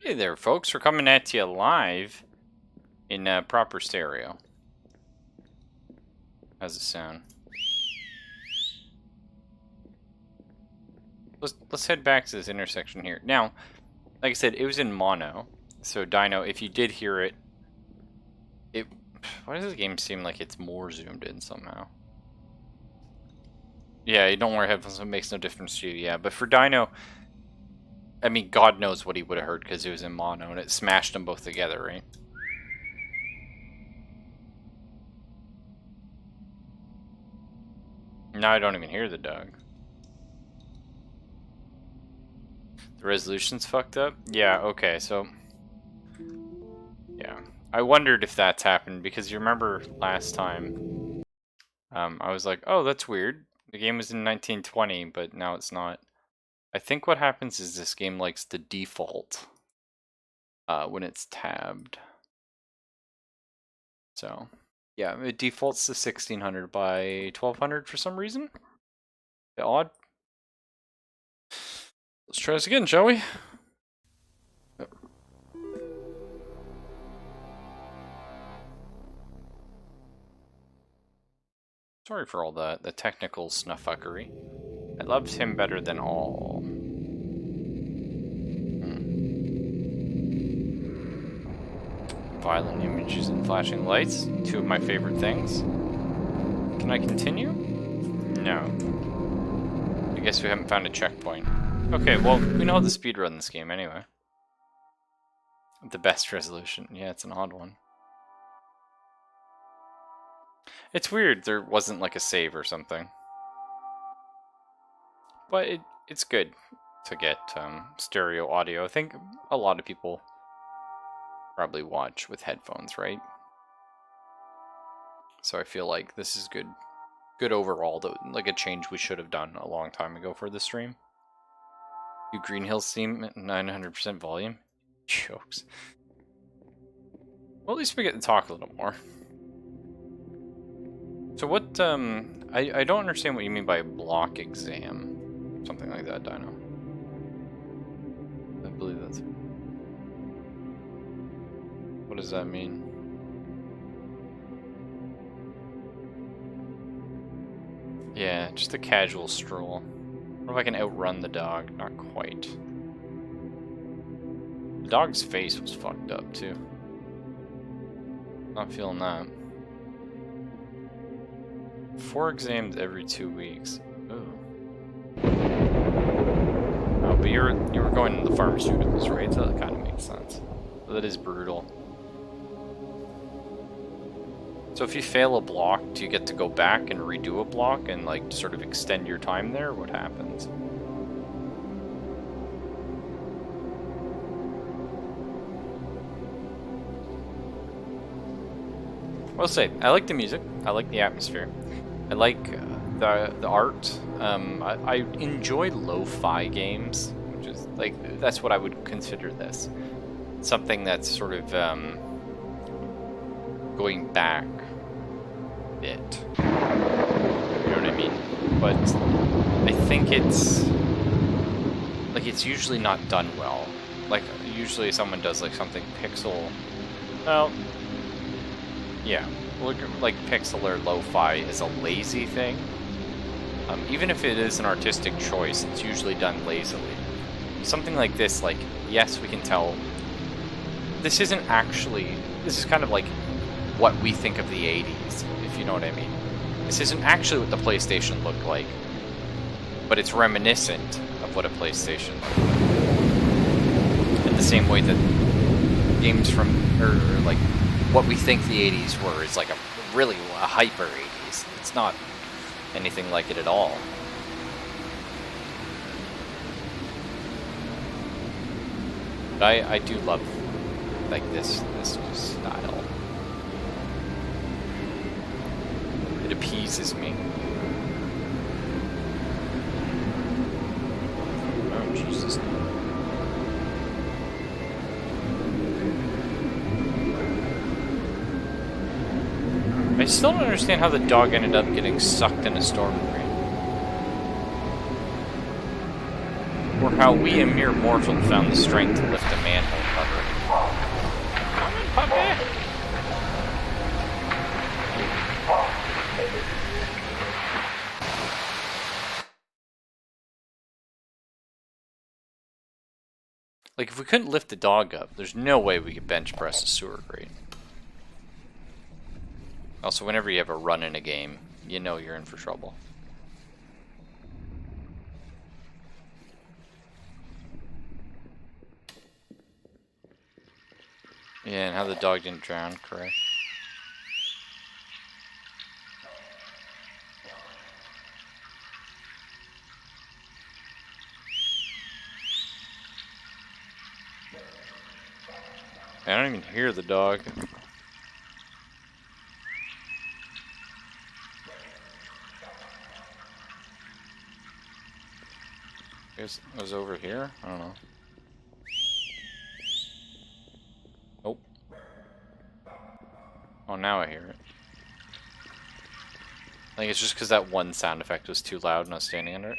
Hey there, folks. We're coming at you live in proper stereo. How's it sound? Let's head back to this intersection here. Now, like I said, it was in mono. So, Dino, if you did hear it, why does this game seem like it's more zoomed in somehow? Yeah, you don't wear headphones, so it makes no difference to you. Yeah, but for Dino, I mean, God knows what he would have heard because it was in mono and it smashed them both together, right? Now I don't even hear the dog. The resolution's fucked up? Yeah, okay, so... Yeah. I wondered if that's happened, because you remember last time, I was like, oh, that's weird. The game was in 1920, but now it's not. I think what happens is this game likes to default when it's tabbed. So, yeah, it defaults to 1600 by 1200 for some reason. Bit odd. Let's try this again, shall we? Sorry for all the technical snuffuckery. I loved him better than all. Violent images and flashing lights, two of my favorite things. Can I continue? No. I guess we haven't found a checkpoint. Okay, well, we know how to speedrun this game anyway. The best resolution. Yeah, it's an odd one. It's weird there wasn't like a save or something. But it's good to get stereo audio. I think a lot of people probably watch with headphones, right? So I feel like this is good overall, though, like a change we should have done a long time ago for the stream. You Green Hills theme at 900% volume? Jokes. Well, at least we get to talk a little more. So what, I don't understand what you mean by block exam. Something like that, Dino. I believe that's... What does that mean? Yeah, just a casual stroll. What if I can outrun the dog? Not quite. The dog's face was fucked up, too. Not feeling that. 4 exams every 2 weeks. Ooh. Oh, but you were going to the pharmaceuticals, right? So that kind of makes sense. But that is brutal. So if you fail a block, do you get to go back and redo a block and like sort of extend your time there? What happens? I'll say, I like the music. I like the atmosphere. I like the art. I enjoy lo-fi games, which is like that's what I would consider this. Something that's sort of going back a bit. You know what I mean? But I think it's like it's usually not done well. Like usually someone does like something pixel. Well, yeah. Like pixel or lo-fi is a lazy thing. Even if it is an artistic choice, it's usually done lazily. Something like this, like, yes, we can tell this isn't actually, this is kind of like what we think of the 80s, if you know what I mean. This isn't actually what the PlayStation looked like, but it's reminiscent of what a PlayStation looked like. In the same way that games from, or like, what we think the 80s were is like a hyper 80s. It's not anything like it at all. But I do love like this style. It appeases me. Oh Jesus. I still don't understand how the dog ended up getting sucked in a storm drain. Or how we, a mere mortal, found the strength to lift a manhole cover. Come in, puppy! Like, if we couldn't lift the dog up, there's no way we could bench press a sewer grate. Also, whenever you have a run in a game, you know you're in for trouble. Yeah, and how the dog didn't drown, correct? I don't even hear the dog. I guess it was over here? I don't know. Nope. Oh, now I hear it. I think it's just because that one sound effect was too loud and I was standing under it.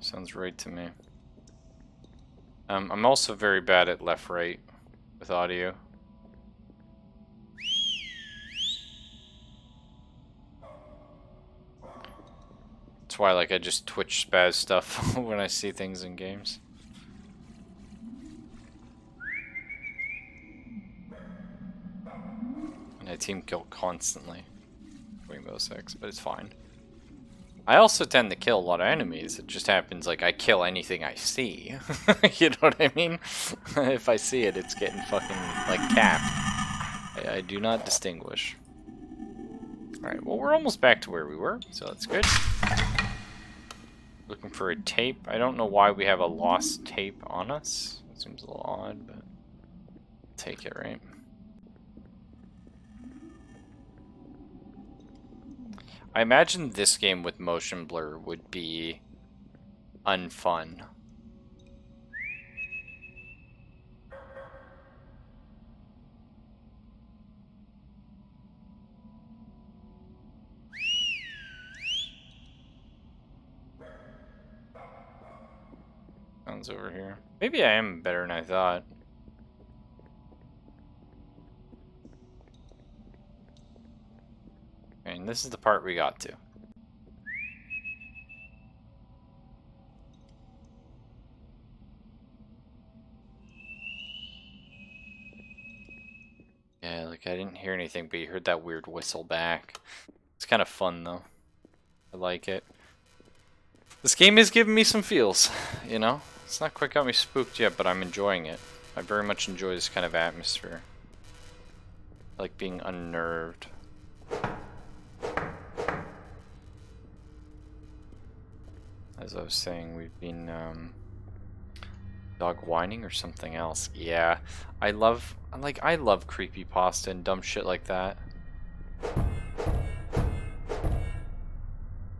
Sounds right to me. I'm also very bad at left-right with audio. That's why, like, I just Twitch spaz stuff when I see things in games. And I team kill constantly. Rainbow Six, but it's fine. I also tend to kill a lot of enemies. It just happens like I kill anything I see. You know what I mean? If I see it, it's getting fucking like capped. I do not distinguish. Alright, well we're almost back to where we were, so that's good. Looking for a tape. I don't know why we have a lost tape on us. It seems a little odd, but take it, right? I imagine this game with motion blur would be unfun. Sounds over here. Maybe I am better than I thought. And this is the part we got to. Yeah, like I didn't hear anything, but you heard that weird whistle back. It's kind of fun though. I like it. This game is giving me some feels, you know? It's not quite got me spooked yet, but I'm enjoying it. I very much enjoy this kind of atmosphere. I like being unnerved. As I was saying, we've been dog whining or something else. Yeah, I love creepypasta and dumb shit like that.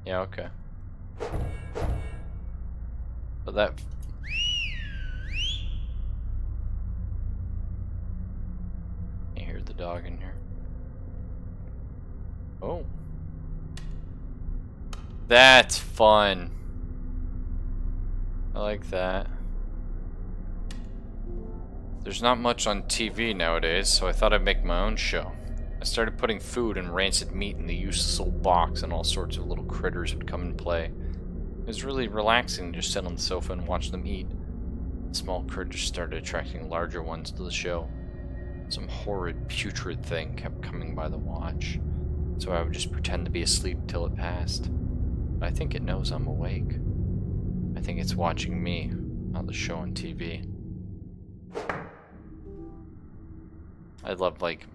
Yeah, okay. But that you hear the dog in here. Oh. That's fun. I like that. There's not much on TV nowadays, so I thought I'd make my own show. I started putting food and rancid meat in the useless old box, and all sorts of little critters would come and play. It was really relaxing to just sit on the sofa and watch them eat. Small critters started attracting larger ones to the show. Some horrid, putrid thing kept coming by the watch, so I would just pretend to be asleep till it passed. But I think it knows I'm awake. I think it's watching me, not the show on TV. I love, like,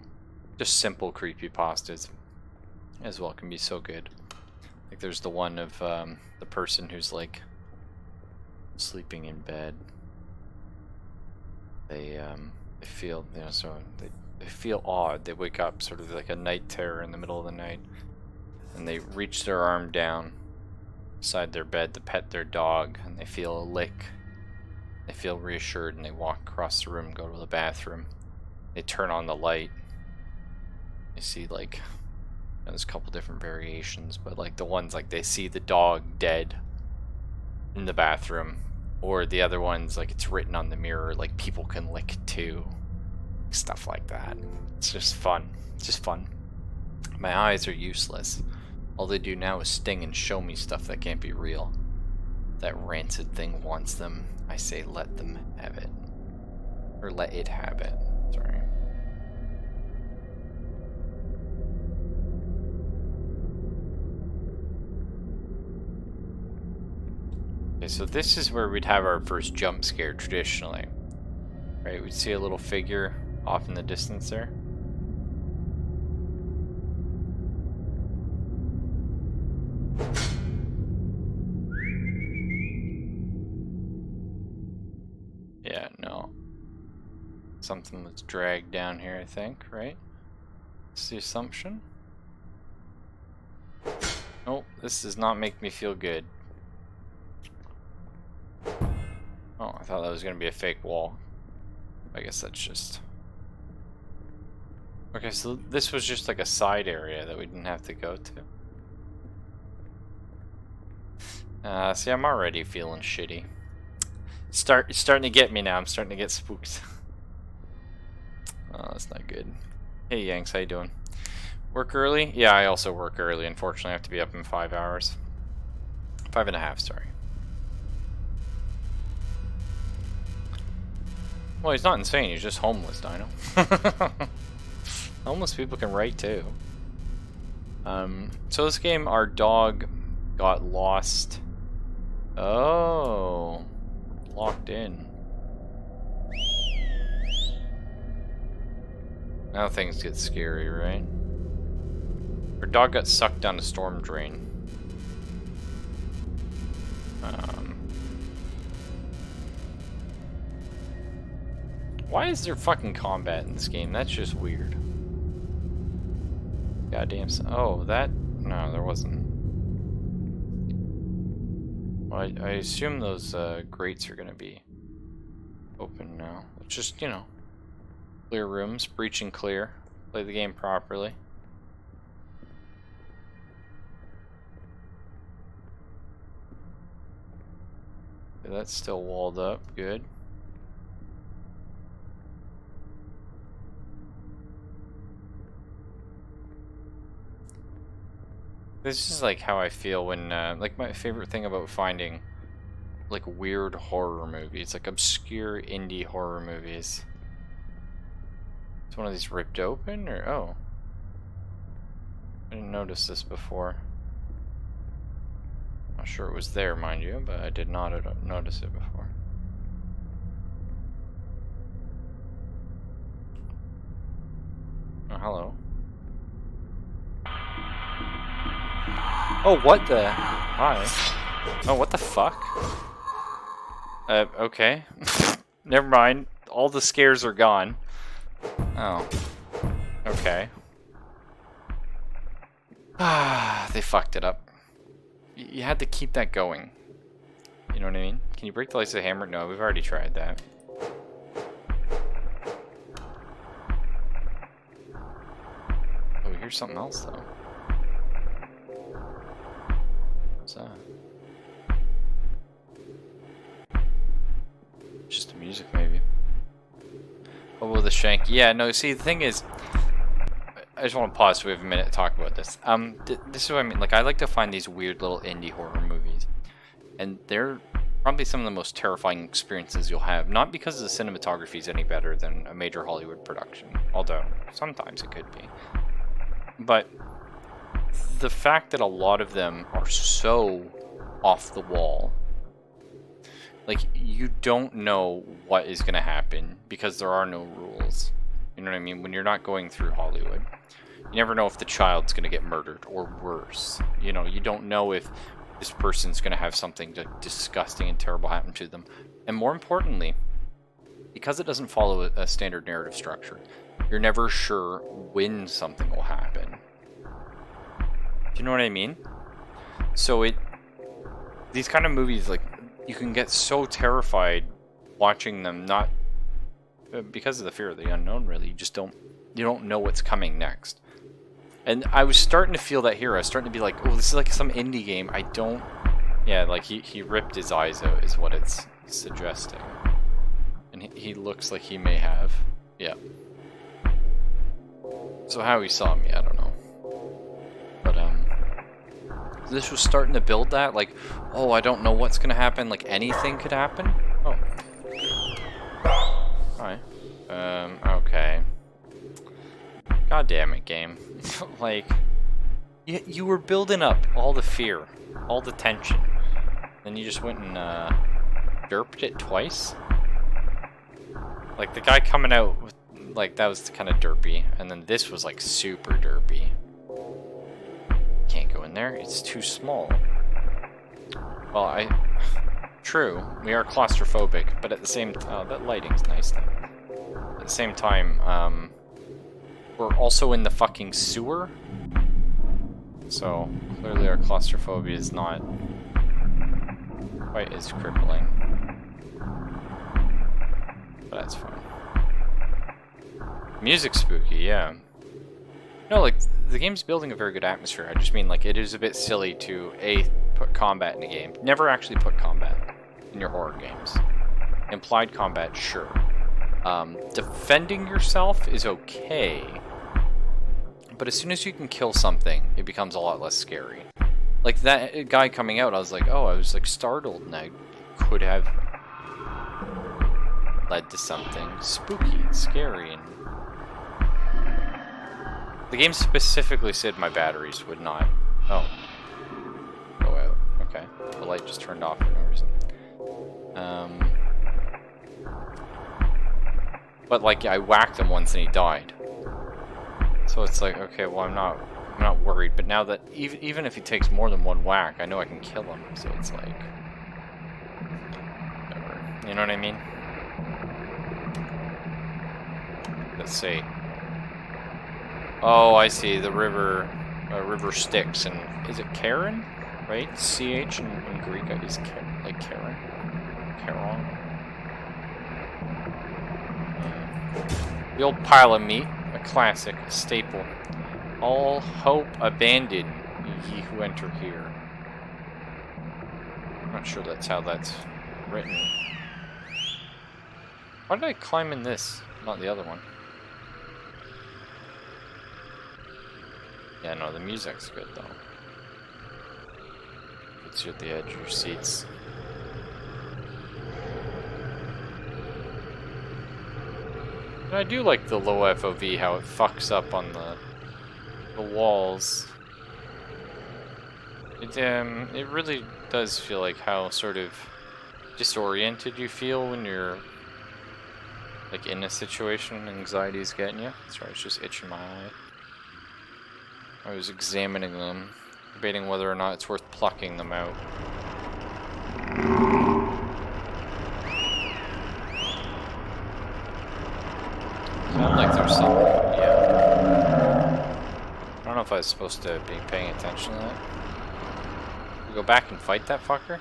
just simple creepypastas as well can be so good. Like, there's the one of the person who's, like, sleeping in bed. They feel, you know, so they feel odd. They wake up sort of like a night terror in the middle of the night. And they reach their arm down beside their bed to pet their dog, and they feel a lick They feel reassured and they walk across the room, go to the bathroom. They turn on the light. You see, like, there's a couple different variations, but like the ones like they see the dog dead in the bathroom, or the other ones like it's written on the mirror like people can lick too. Stuff like that. It's just fun. It's just fun. My eyes are useless. All they do now is sting and show me stuff that can't be real. That rancid thing wants them. I say let them have it. Or let it have it. Sorry. Okay, so this is where we'd have our first jump scare traditionally. Right, we'd see a little figure off in the distance there. Yeah, no. Something was dragged down here, I think, right? That's the assumption. Oh, this does not make me feel good. Oh, I thought that was going to be a fake wall. I guess that's just... Okay, so this was just like a side area that we didn't have to go to. See, I'm already feeling shitty. It's starting to get me now. I'm starting to get spooked. Oh, that's not good. Hey, Yanks, how you doing? Work early? Yeah, I also work early. Unfortunately, I have to be up in 5 hours. 5.5, sorry. Well, he's not insane. He's just homeless, Dino. Homeless people can write, too. So this game, our dog got lost. Oh. Locked in. Now things get scary, right? Our dog got sucked down a storm drain. Why is there fucking combat in this game? That's just weird. Goddamn. Oh, that... No, there wasn't. Well, I assume those grates are going to be open now. Let's just, you know, clear rooms, breach and clear. Play the game properly. Okay, that's still walled up. Good. This is like how I feel when, like my favorite thing about finding like weird horror movies, like obscure indie horror movies. Is one of these ripped open, or oh, I didn't notice this before. Not sure it was there, mind you, but I did not notice it before. Oh, hello. Oh, what the? Hi. Oh, what the fuck? Okay. Never mind. All the scares are gone. Oh. Okay. Ah, they fucked it up. You had to keep that going. You know what I mean? Can you break the lights with a hammer? No, we've already tried that. Oh, here's something else, though. What's that? Just the music, maybe. Oh, well, the shank. Yeah, no, see, the thing is... I just want to pause so we have a minute to talk about this. This is what I mean. Like, I like to find these weird little indie horror movies. And they're probably some of the most terrifying experiences you'll have. Not because the cinematography is any better than a major Hollywood production. Although, sometimes it could be. But the fact that a lot of them are so off the wall. Like, you don't know what is going to happen because there are no rules. You know what I mean? When you're not going through Hollywood. You never know if the child's going to get murdered or worse. You know, you don't know if this person's going to have something disgusting and terrible happen to them. And more importantly, because it doesn't follow a standard narrative structure, you're never sure when something will happen. Do you know what I mean? So these kind of movies, like, you can get so terrified watching them, not because of the fear of the unknown, really. You don't know what's coming next. And I was starting to feel that here. I was starting to be like, oh, this is like some indie game. I don't... Yeah, like he ripped his eyes out is what it's suggesting. And he looks like he may have. Yeah. So how he saw me, I don't know. But, this was starting to build that, like, oh, I don't know what's gonna happen, like, anything could happen? Oh. Alright. Okay. God damn it, game. Like, you were building up all the fear, all the tension. Then you just went and, derped it twice? Like, the guy coming out, with, like, that was kind of derpy. And then this was, like, super derpy. Can't go in there, it's too small. Well, True, we are claustrophobic, but at the same time... Oh, that lighting's nice, though. At the same time, we're also in the fucking sewer. So, clearly our claustrophobia is not quite as crippling. But that's fine. Music's spooky, yeah. No, like, the game's building a very good atmosphere. I just mean, like, it is a bit silly to, put combat in a game. Never actually put combat in your horror games. Implied combat, sure. Defending yourself is okay. But as soon as you can kill something, it becomes a lot less scary. Like, that guy coming out, I was like, oh, I was, like, startled, and I could have led to something spooky and scary, and... The game specifically said my batteries would not... Oh. Go out. Okay. The light just turned off for no reason. But, like, I whacked him once and he died. So it's like, okay, well, I'm not worried. But now that... Even if he takes more than one whack, I know I can kill him. So it's like... Whatever. You know what I mean? Let's see. Oh, I see. The river Styx, and is it Karen? Right? CH in Greek is like Karen. Charon. The old pile of meat, a classic, a staple. All hope abandon, ye who enter here. I'm not sure that's how that's written. Why did I climb in this, not the other one? Yeah, no, the music's good, though. Puts you at the edge of your seats. And I do like the low FOV, how it fucks up on the walls. It really does feel like how sort of disoriented you feel when you're like in a situation and anxiety's getting you. Sorry, it's just itching my eye. I was examining them, debating whether or not it's worth plucking them out. Sound like there's something, yeah. I don't know if I was supposed to be paying attention to that. We go back and fight that fucker?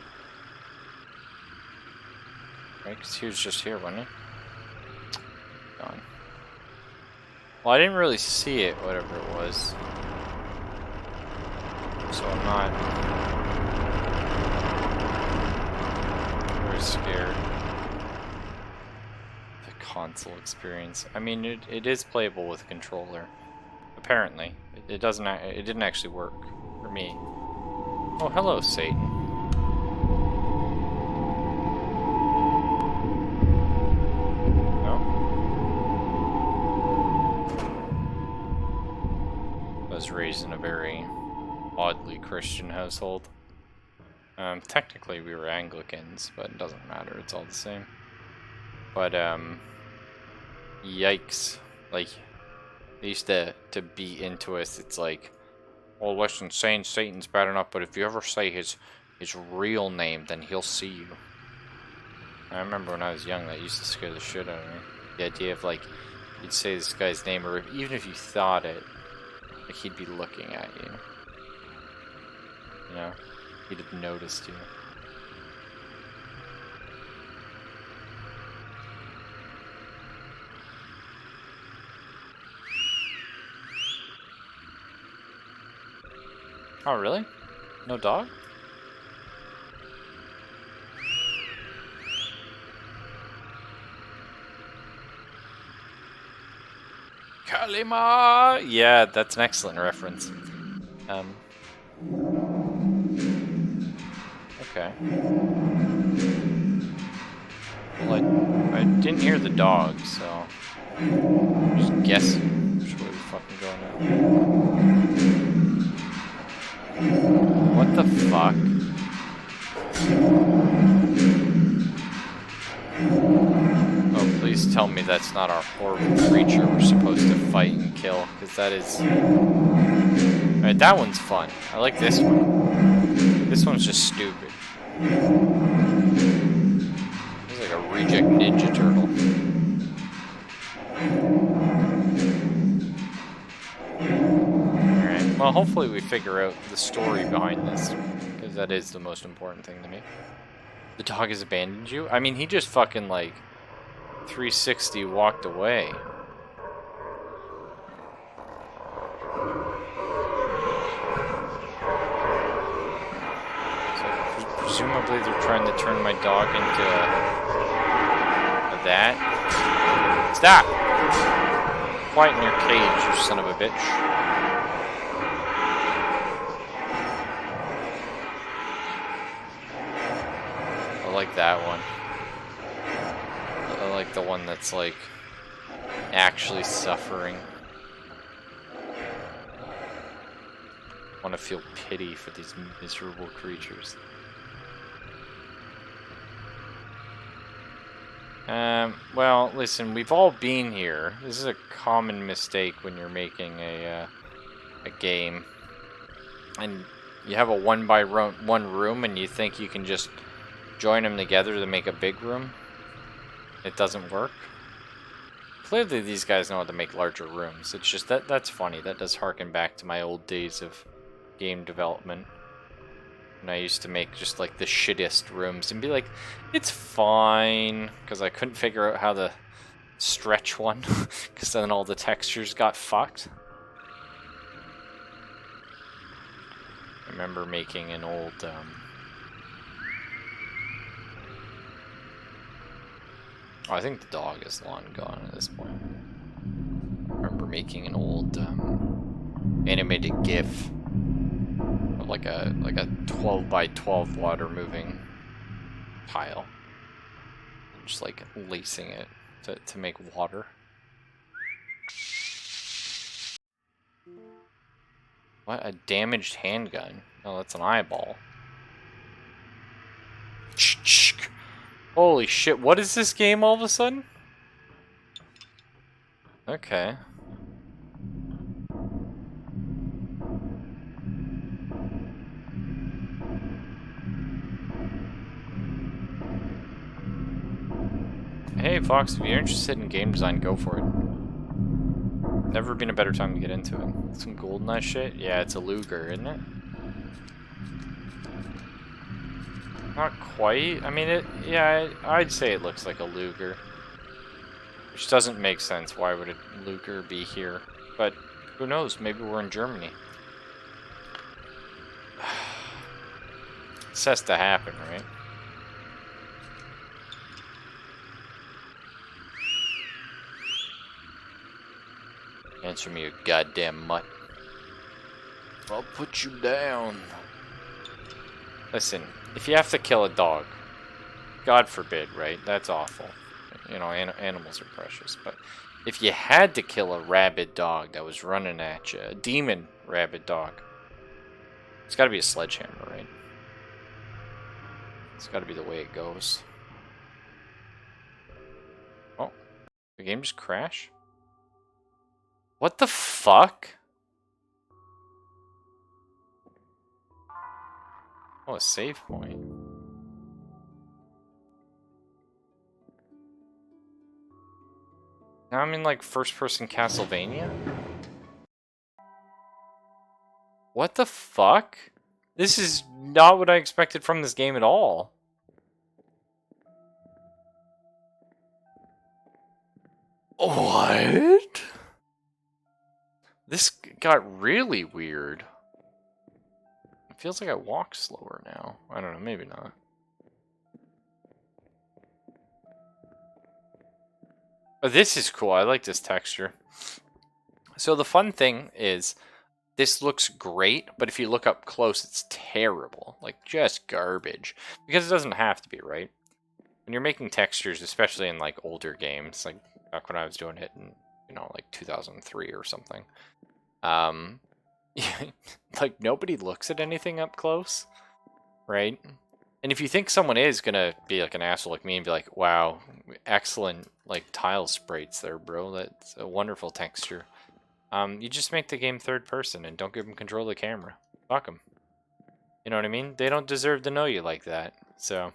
Right, because he was just here, wasn't he? Gone. Well, I didn't really see it, whatever it was. So I'm not very scared. The console experience. I mean, it is playable with a controller. Apparently, it didn't actually work for me. Oh, hello, Satan. No. I was raised in a very oddly Christian household. Technically we were Anglicans, but it doesn't matter, it's all the same. But, yikes. Like, they used to beat into us, it's like, well, listen, saying Satan's bad enough, but if you ever say his real name, then he'll see you. I remember when I was young, that used to scare the shit out of me. The idea of, like, you'd say this guy's name, or even if you thought it, like, he'd be looking at you. You know, he'd have noticed you. Oh, really? No dog? Kalima! Yeah, that's an excellent reference. Okay. Well, I didn't hear the dog, so I'm just guessing which way we fucking go now. What the fuck? Oh, please tell me that's not our horrible creature we're supposed to fight and kill, because that is... Alright, that one's fun. I like this one. This one's just stupid. It's like a reject Ninja Turtle. Alright, well hopefully we figure out the story behind this, because that is the most important thing to me. The dog has abandoned you? I mean, he just fucking like 360 walked away. So presumably they're trying to turn my dog into that. Stop! Quiet in your cage, you son of a bitch. I like that one. I like the one that's like actually suffering. I want to feel pity for these miserable creatures. Well, listen, we've all been here. This is a common mistake when you're making a game. And you have a one room and you think you can just join them together to make a big room. It doesn't work. Clearly these guys know how to make larger rooms. It's just that's funny. That does harken back to my old days of game development. And I used to make just like the shittiest rooms and be like, it's fine, because I couldn't figure out how to stretch one, because then all the textures got fucked. I remember making an old oh, I think the dog is long gone at this point. I remember making an old animated GIF. Like a 12 by 12 water moving tile. Just like lacing it to make water. What? A damaged handgun? Oh, that's an eyeball. Holy shit, what is this game all of a sudden? Okay. Hey Fox, if you're interested in game design, go for it. Never been a better time to get into it. Some GoldenEye shit? Yeah, it's a Luger, isn't it? Not quite. I mean, yeah, I'd say it looks like a Luger. Which doesn't make sense. Why would a Luger be here? But who knows? Maybe we're in Germany. This has to happen, right? Answer me, you goddamn mutt. I'll put you down. Listen, if you have to kill a dog, God forbid, right? That's awful. You know, animals are precious. But if you had to kill a rabid dog that was running at you, a demon rabid dog, it's got to be a sledgehammer, right? It's got to be the way it goes. Oh, the game just crashed? What the fuck? Oh, a save point. Now I'm in like first-person Castlevania? What the fuck? This is not what I expected from this game at all. What? This got really weird. It feels like I walk slower now. I don't know, maybe not. But this is cool. I like this texture. So the fun thing is, this looks great, but if you look up close, it's terrible. Like, just garbage. Because it doesn't have to be, right? When you're making textures, especially in, like, older games, like, back when I was doing it in, you know, like, 2003 or something. Like, nobody looks at anything up close, right? And if you think someone is gonna be, like, an asshole like me and be like, wow, excellent, like, tile sprites there, bro. That's a wonderful texture. You just make the game third person and don't give them control of the camera. Fuck them. You know what I mean? They don't deserve to know you like that. So.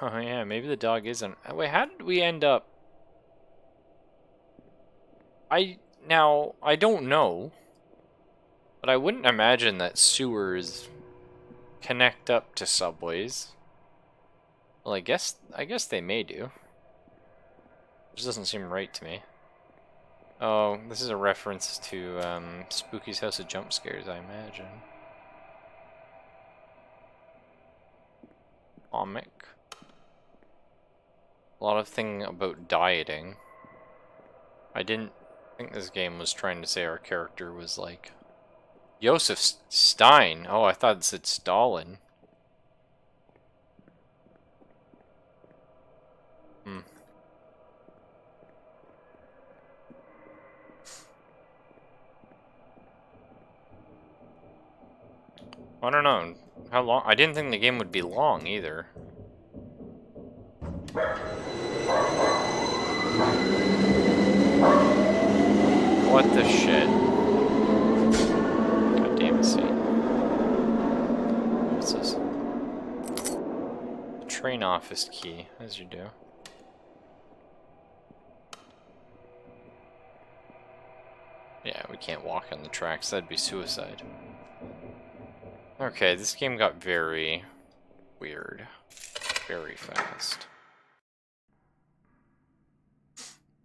Oh yeah, maybe the dog isn't. Wait, how did we end up? I don't know, but I wouldn't imagine that sewers connect up to subways. Well, I guess they may do. Which doesn't seem right to me. Oh, this is a reference to Spooky's House of Jump Scares, I imagine. Comic. A lot of thing about dieting. I didn't think this game was trying to say our character was like Joseph Stein. Oh, I thought it said Stalin. Hmm. I don't know. How long? I didn't think the game would be long either. What the shit? God damn it, see. What's this? Train office key, as you do. Yeah, we can't walk on the tracks. That'd be suicide. Okay, this game got very weird. Very fast.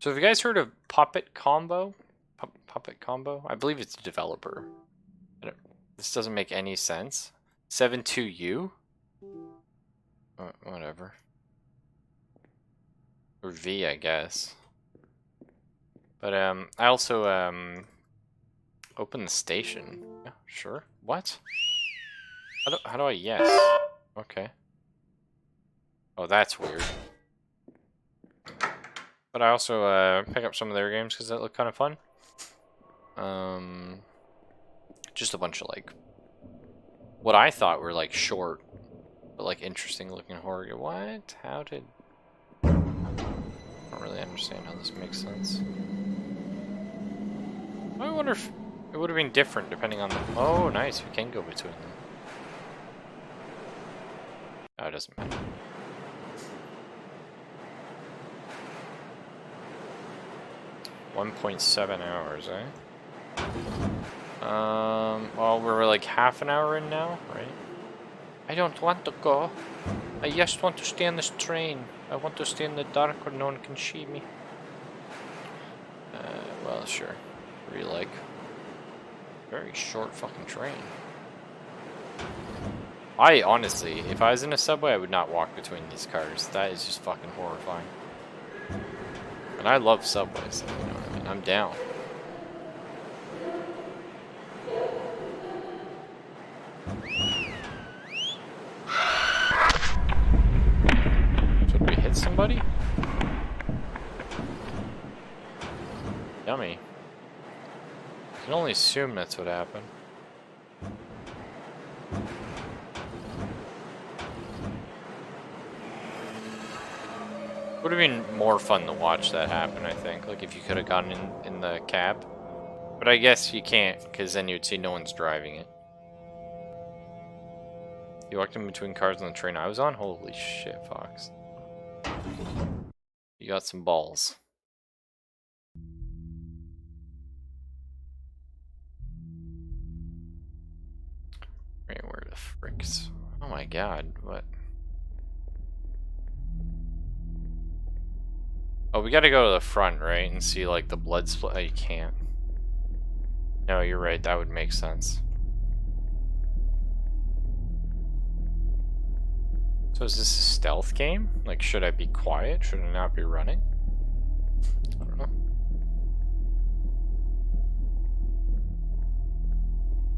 So have you guys heard of Puppet Combo? Puppet Combo? I believe it's a developer. This doesn't make any sense. 72U? Whatever. Or V, I guess. But I also open the station. Yeah, sure. What? How do I yes? Okay. Oh, that's weird. But I also pick up some of their games because that look kind of fun. Just a bunch of like what I thought were like short, but like interesting looking horror. What? How did? I don't really understand how this makes sense. I wonder if it would have been different depending on the. Oh, nice. We can go between them. Oh, it doesn't matter. .7 hours, eh? Well, we're like half an hour in now, right? I don't want to go. I just want to stay on this train. I want to stay in the dark where no one can see me. Well, sure. What do you like? Very short fucking train. I honestly, if I was in a subway, I would not walk between these cars. That is just fucking horrifying. And I love subways, you know what I mean? I'm down. So did we hit somebody? Yummy. I can only assume that's what happened. Would have been more fun to watch that happen, I think. Like if you could have gotten in the cab. But I guess you can't, because then you'd see no one's driving it. You walked in between cars on the train I was on? Holy shit, Fox. You got some balls. Wait, where the fricks? Oh my god, what? Oh, we gotta go to the front, right? And see, like, the blood split. Oh, you can't. No, you're right. That would make sense. So is this a stealth game? Like, should I be quiet? Should I not be running? I don't know.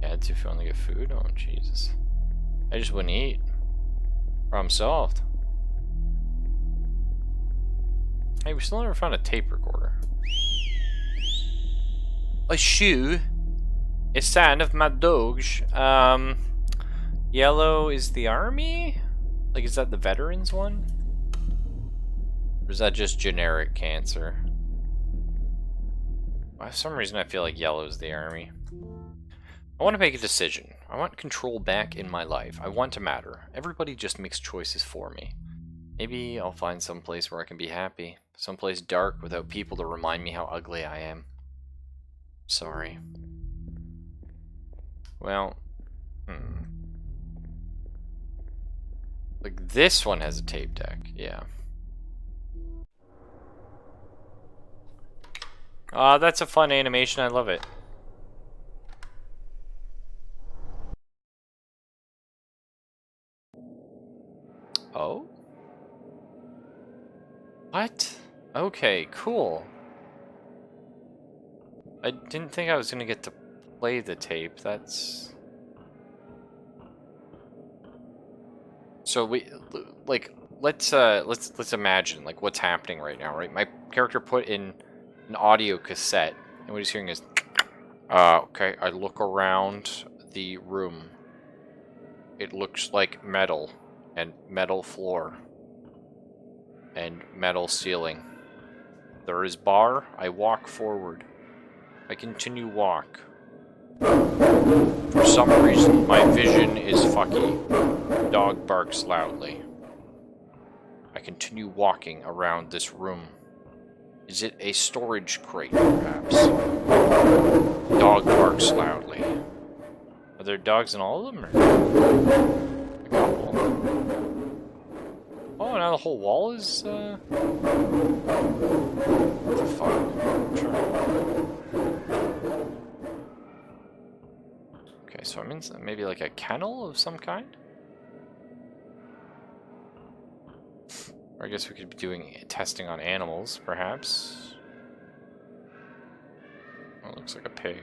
Yeah, if you want to get food? Oh, Jesus. I just wouldn't eat. Problem solved. Hey, we still never found a tape recorder. A shoe. A sign of my dogs. Yellow is the army? Like, is that the veterans one? Or is that just generic cancer? For some reason I feel like yellow is the army. I want to make a decision. I want control back in my life. I want to matter. Everybody just makes choices for me. Maybe I'll find some place where I can be happy. Someplace dark without people to remind me how ugly I am. Sorry. Well, like this one has a tape deck, yeah. That's a fun animation, I love it. Oh? What? Okay, cool. I didn't think I was gonna get to play the tape. That's... So we, like, let's imagine, like, what's happening right now, right? My character put in an audio cassette, and what he's hearing is, okay, I look around the room. It looks like metal, and metal floor, and metal ceiling. There is bar, I walk forward. I continue walk. For some reason, my vision is fucky. Dog barks loudly. I continue walking around this room. Is it a storage crate, perhaps? Dog barks loudly. Are there dogs in all of them? Or? A couple. Oh, now the whole wall is, What the fuck? Sure. Okay, so I'm in maybe like a kennel of some kind? Or I guess we could be doing testing on animals, perhaps. Oh, it looks like a pig.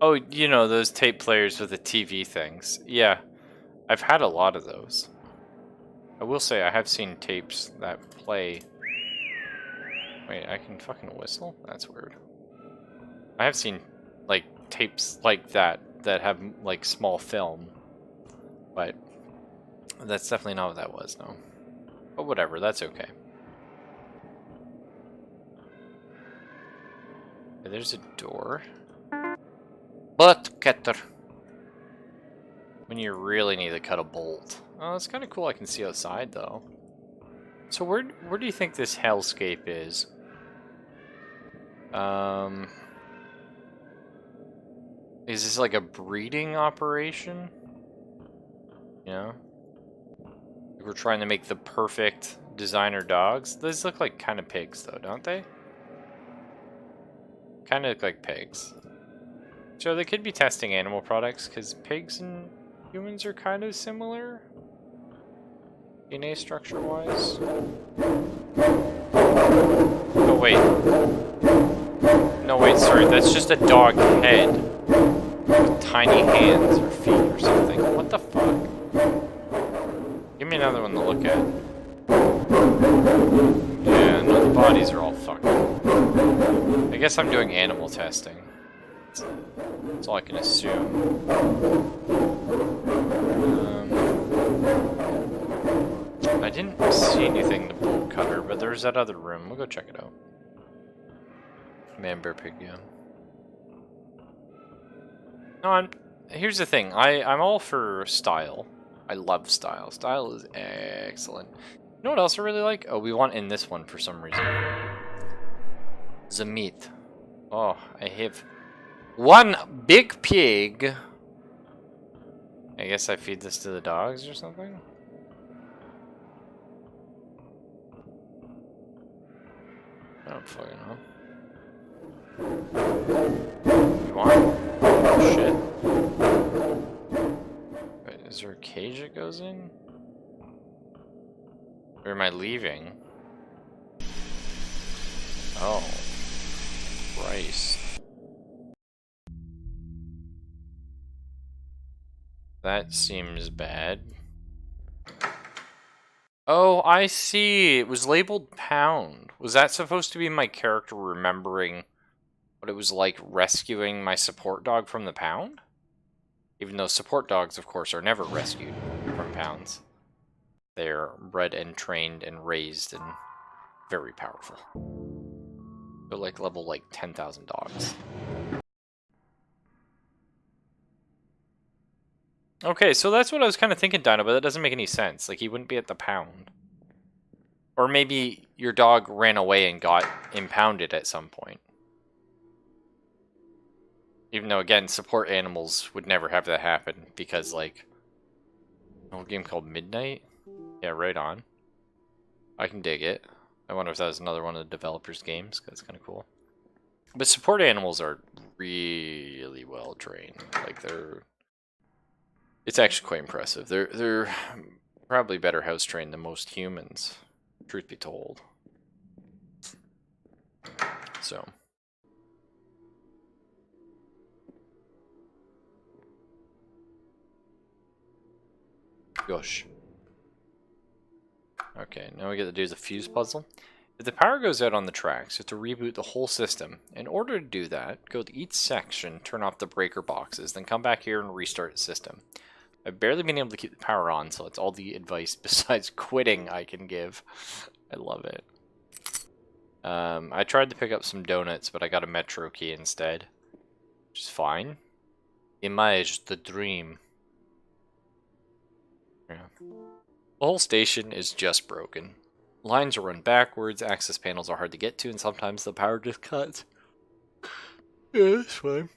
Oh, you know, those tape players with the TV things. Yeah, I've had a lot of those. I will say I have seen tapes that play... Wait, I can fucking whistle? That's weird. I have seen, like, tapes like that have, like, small film. But that's definitely not what that was, no. But whatever, that's okay. There's a door. Butt cutter. When you really need to cut a bolt. Oh, it's kind of cool I can see outside, though. So where do you think this hellscape is? Is this like a breeding operation? You know? Like we're trying to make the perfect designer dogs. These look like kind of pigs, though, don't they? Kind of look like pigs. So they could be testing animal products, because pigs and humans are kind of similar. DNA structure-wise. Oh, wait. No, wait, sorry. That's just a dog head. With tiny hands or feet or something. What the fuck? Give me another one to look at. Yeah, no, the bodies are all fucked. I guess I'm doing animal testing. That's all I can assume. I didn't see anything to bolt cutter, but there's that other room. We'll go check it out. Man, bear, pig, yeah. No, here's the thing. I'm all for style. I love style. Style is excellent. You know what else I really like? Oh, we want in this one for some reason. The meat. Oh, I have one big pig. I guess I feed this to the dogs or something? don't fucking know. Come on. Oh, shit. Wait, is there a cage that goes in? Or am I leaving? Oh. Christ. That seems bad. Oh, I see. It was labeled pound. Was that supposed to be my character remembering what it was like rescuing my support dog from the pound? Even though support dogs, of course, are never rescued from pounds. They're bred and trained and raised and very powerful. They're like level like 10,000 dogs. Okay, so that's what I was kind of thinking, Dino, but that doesn't make any sense. Like, he wouldn't be at the pound. Or maybe your dog ran away and got impounded at some point. Even though, again, support animals would never have that happen because, like, an old game called Midnight? Yeah, right on. I can dig it. I wonder if that was another one of the developers' games, because it's kind of cool. But support animals are really well trained. Like, they're... It's actually quite impressive. They're probably better house trained than most humans, truth be told. So... Gosh. Okay, now we get to do the fuse puzzle. If the power goes out on the tracks, you have to reboot the whole system. In order to do that, go to each section, turn off the breaker boxes, then come back here and restart the system. I've barely been able to keep the power on, so that's all the advice besides quitting I can give. I love it. I tried to pick up some donuts, but I got a metro key instead, which is fine. Image the dream. Yeah. The whole station is just broken. Lines are run backwards, access panels are hard to get to, and sometimes the power just cuts. Yeah, that's fine.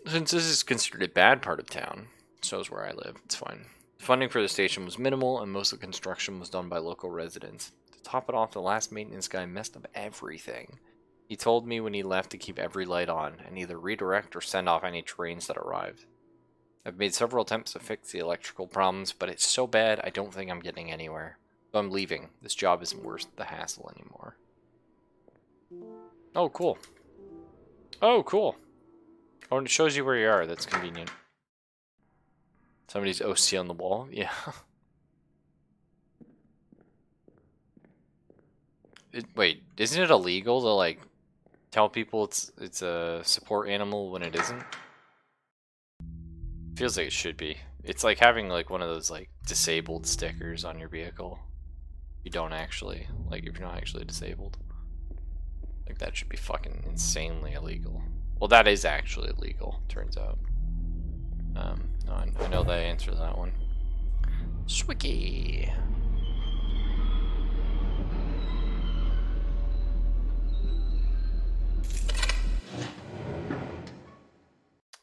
Since this is considered a bad part of town, so is where I live, it's fine. Funding for the station was minimal, and most of the construction was done by local residents. To top it off, the last maintenance guy messed up everything. He told me when he left to keep every light on, and either redirect or send off any trains that arrived. I've made several attempts to fix the electrical problems, but it's so bad I don't think I'm getting anywhere. So I'm leaving. This job isn't worth the hassle anymore. Oh, cool. Oh, cool. Oh, and it shows you where you are. That's convenient. Somebody's OC on the wall. Yeah. Wait, isn't it illegal to, like, tell people it's a support animal when it isn't? Feels like it should be. It's like having, like, one of those, like, disabled stickers on your vehicle. You don't actually, like, if you're not actually disabled. Like, that should be fucking insanely illegal. Well, that is actually illegal, turns out. No, I know the answer to that one. Swicky!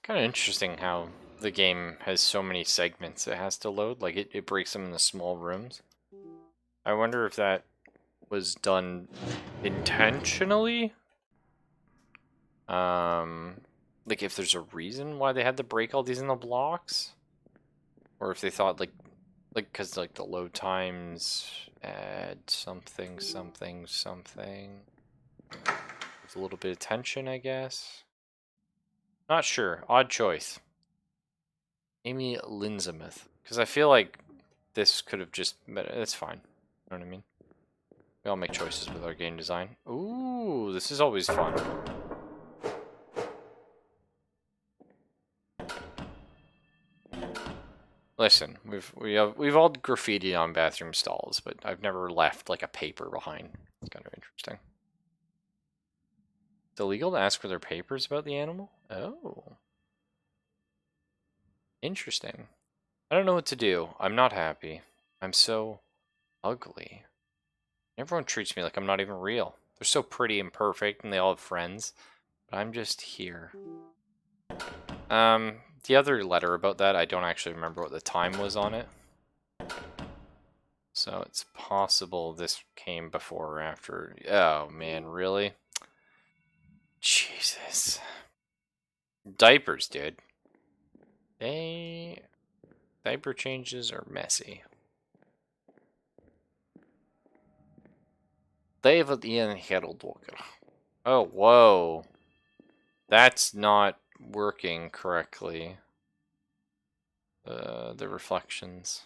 Kind of interesting how the game has so many segments it has to load. Like, it breaks them into small rooms. I wonder if that was done intentionally? Like, if there's a reason why they had to break all these into blocks? Or if they thought, like, because, like, the load times add something. With a little bit of tension, I guess. Not sure. Odd choice. Amy Linsamuth. Because I feel like this could have just... But it's fine. You know what I mean? We all make choices with our game design. Ooh, this is always fun. Listen, we've all graffitied on bathroom stalls, but I've never left like a paper behind. It's kind of interesting. It's illegal to ask for their papers about the animal? Oh. Interesting. I don't know what to do. I'm not happy. I'm so ugly. Everyone treats me like I'm not even real. They're so pretty and perfect, and they all have friends. But I'm just here. The other letter about that, I don't actually remember what the time was on it. So it's possible this came before or after. Oh, man, really? Jesus. Diapers, dude. Diaper changes are messy. David Ian Harold Walker. Oh, whoa. That's not working correctly. The reflections.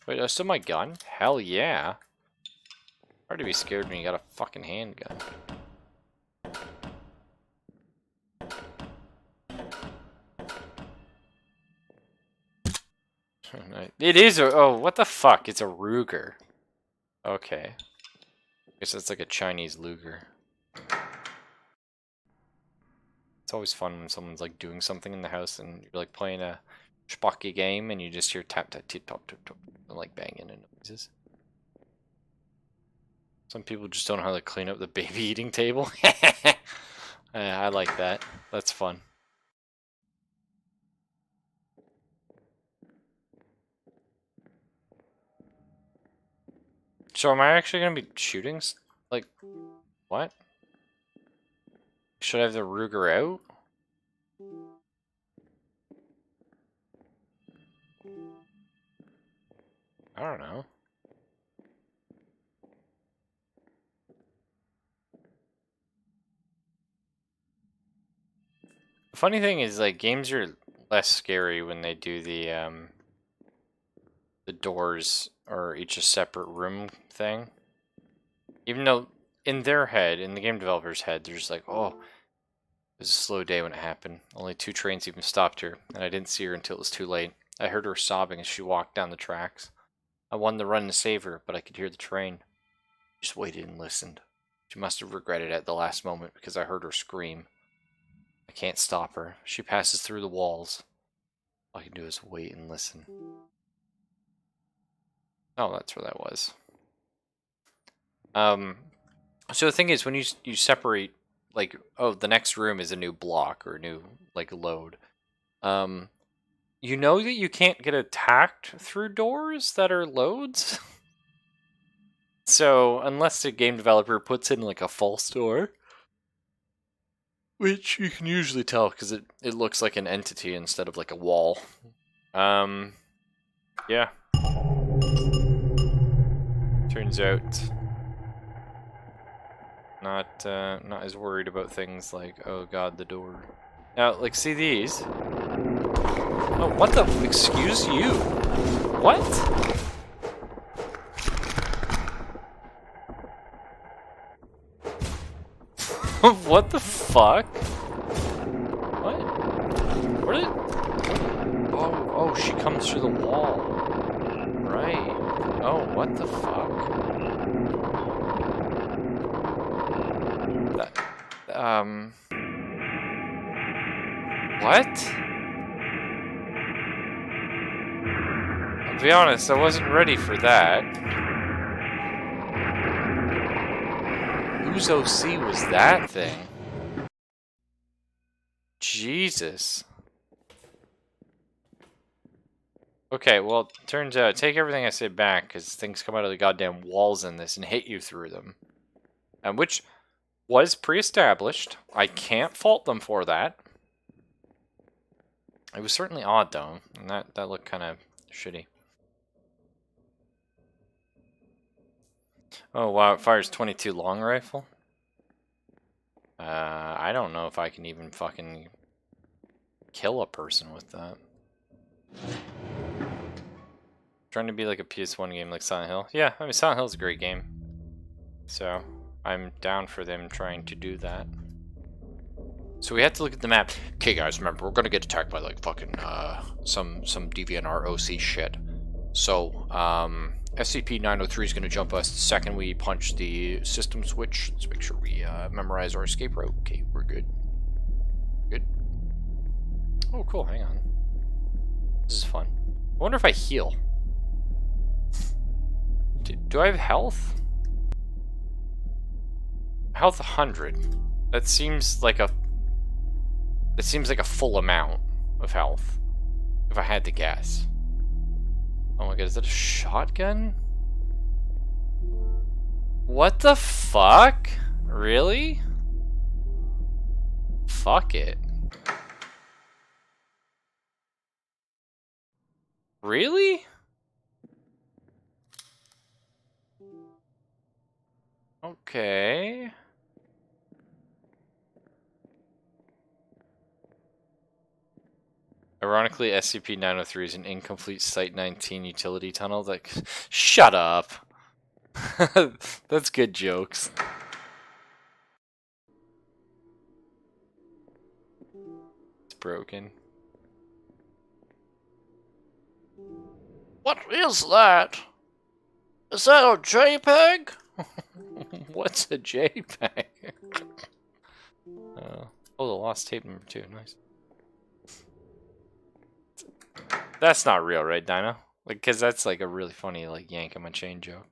Wait, still my gun? Hell yeah. Hard to be scared when you got a fucking handgun. It is a, oh, what the fuck? It's a Ruger. Okay. Guess that's like a Chinese Luger. It's always fun when someone's like doing something in the house and you're like playing a schpocky game and you just hear tap tap tip top tip top and like banging and noises. Some people just don't know how to clean up the baby eating table. I like that. That's fun. So am I actually gonna be shooting? Like, what? Should I have the Ruger out? I don't know. The funny thing is, like, games are less scary when they do the doors are each a separate room thing. Even though in their head, in the game developer's head, they're just like, oh, it was a slow day when it happened. Only 2 trains even stopped her, and I didn't see her until it was too late. I heard her sobbing as she walked down the tracks. I wanted to run to save her, but I could hear the train. Just waited and listened. She must have regretted it at the last moment because I heard her scream. I can't stop her. She passes through the walls. All I can do is wait and listen. Oh, that's where that was. So the thing is, when you separate, like, oh, the next room is a new block or a new, like, load. You know that you can't get attacked through doors that are loads? So, unless the game developer puts in, like, a false door, which you can usually tell because it looks like an entity instead of, like, a wall. Yeah. Turns out, not as worried about things like, oh god, the door. Now, like, see these? Oh, what the? Excuse you? What? What the fuck? What? What did? Oh, she comes through the wall. Right. Oh, what the fuck? What? I'll be honest, I wasn't ready for that. Whose OC was that thing? Jesus. Okay, well, turns out, take everything I said back, because things come out of the goddamn walls in this and hit you through them. And which was pre-established. I can't fault them for that. It was certainly odd, though, and that looked kind of shitty. Oh, wow, it fires 22 long rifle? I don't know if I can even fucking kill a person with that. Trying to be like a PS1 game like Silent Hill. Yeah, I mean, Silent Hill's a great game. So, I'm down for them trying to do that. So we have to look at the map. Okay, guys, remember, we're gonna get attacked by, like, fucking, some DVNR OC shit. So, SCP-903 is gonna jump us the second we punch the system switch. Let's make sure we, memorize our escape route. Okay, we're good. Good. Oh, cool, hang on. This is fun. I wonder if I heal. Do I have health? Health 100. That seems like a full amount of health, if I had to guess. Oh my god, is that a shotgun? What the fuck? Really? Fuck it. Really? Okay. Ironically, SCP-903 is an incomplete Site-19 utility tunnel that... Shut up! That's good jokes. It's broken. What is that? Is that a JPEG? What's a JPEG? Oh, the lost tape number 2. Nice. That's not real, right, Dino? Like, because that's like a really funny, like, yank 'em a chain joke.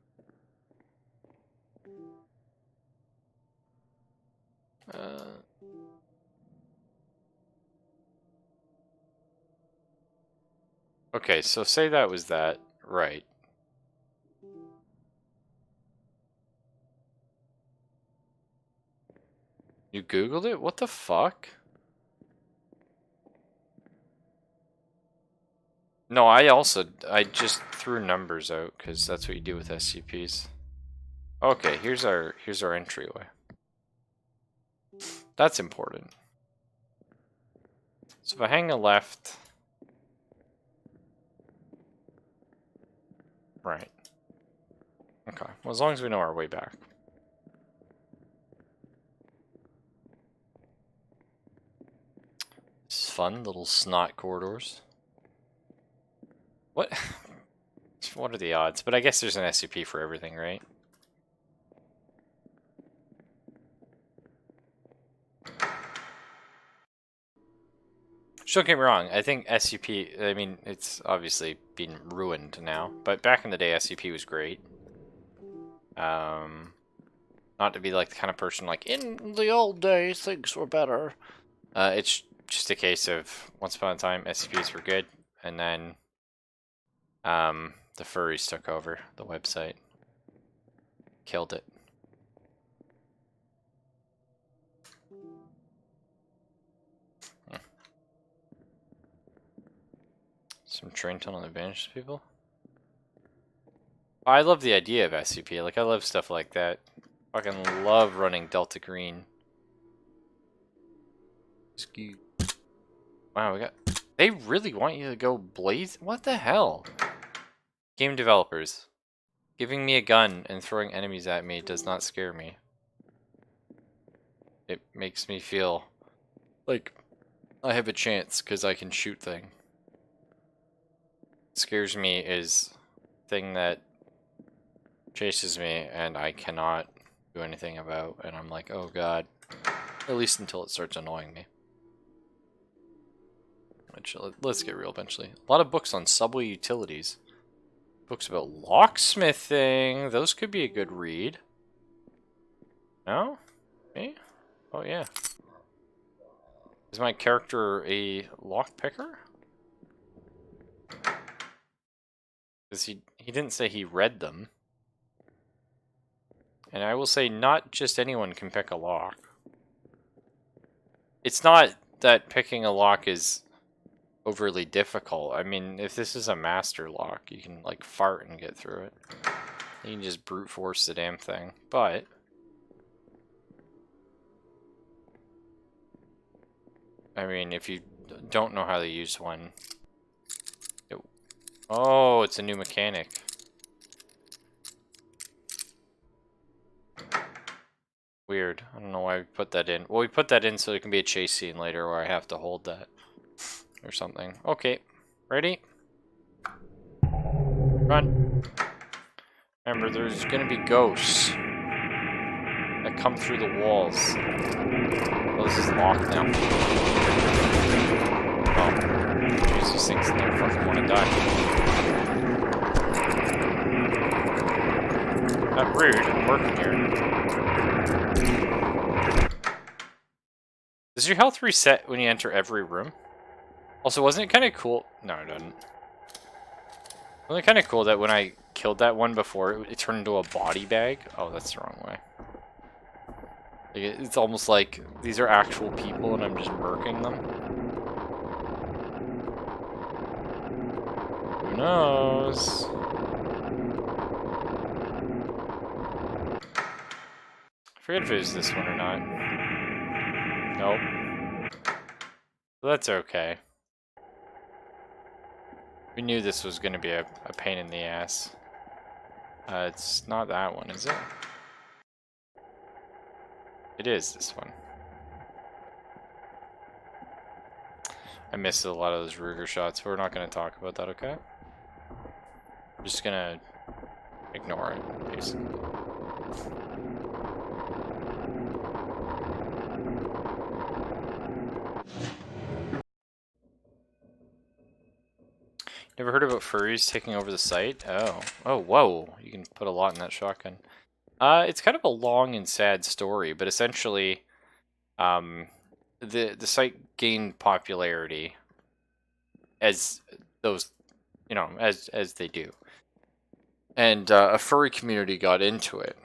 Okay, so say that was that, right? You Googled it? What the fuck? No, I just threw numbers out because that's what you do with SCPs. Okay, here's our entryway. That's important. So if I hang a left, right. Okay, well, as long as we know our way back. This is fun, little snot corridors. What? What are the odds? But I guess there's an SCP for everything, right? Don't get me wrong, I think SCP, I mean, it's obviously been ruined now, but back in the day, SCP was great. Not to be like the kind of person like, in the old days, things were better. It's just a case of, once upon a time, SCPs were good, and then, the furries took over the website. Killed it. Some train tunnel advantage to people. I love the idea of SCP. Like, I love stuff like that. Fucking love running Delta Green. Wow, we got... They really want you to go blaze? What the hell? Game developers. Giving me a gun and throwing enemies at me does not scare me. It makes me feel like I have a chance because I can shoot thing. Scares me is thing that chases me and I cannot do anything about, and I'm like, oh god. At least until it starts annoying me. Which, let's get real eventually. A lot of books on subway utilities. Books about locksmithing. Those could be a good read. No? Me? Oh yeah. Is my character a lockpicker? Because he didn't say he read them. And I will say not just anyone can pick a lock. It's not that picking a lock is overly difficult. I mean, if this is a master lock, you can like fart and get through it. You can just brute force the damn thing. But I mean, if you don't know how to use one... Oh, it's a new mechanic. Weird. I don't know why we put that in. Well, we put that in so it can be a chase scene later where I have to hold that. Or something. Okay. Ready? Run. Remember, there's gonna be ghosts that come through the walls. Oh, this is locked now. Oh. Use these things and never fucking want to die. Not rude. I'm working here. Does your health reset when you enter every room? Also, wasn't it kind of cool? No, it doesn't. Wasn't it kind of cool that when I killed that one before, it turned into a body bag? Oh, that's the wrong way. Like, it's almost like these are actual people and I'm just murking them. Who knows? I forget if it was this one or not. Nope. But that's okay. We knew this was going to be a pain in the ass. It's not that one, is it? It is this one. I missed a lot of those Ruger shots, but we're not going to talk about that, okay? We're just going to ignore it, basically. Never heard about furries taking over the site? Oh. Oh, whoa. You can put a lot in that shotgun. It's kind of a long and sad story, but essentially, the site gained popularity as those, you know, as they do. And a furry community got into it.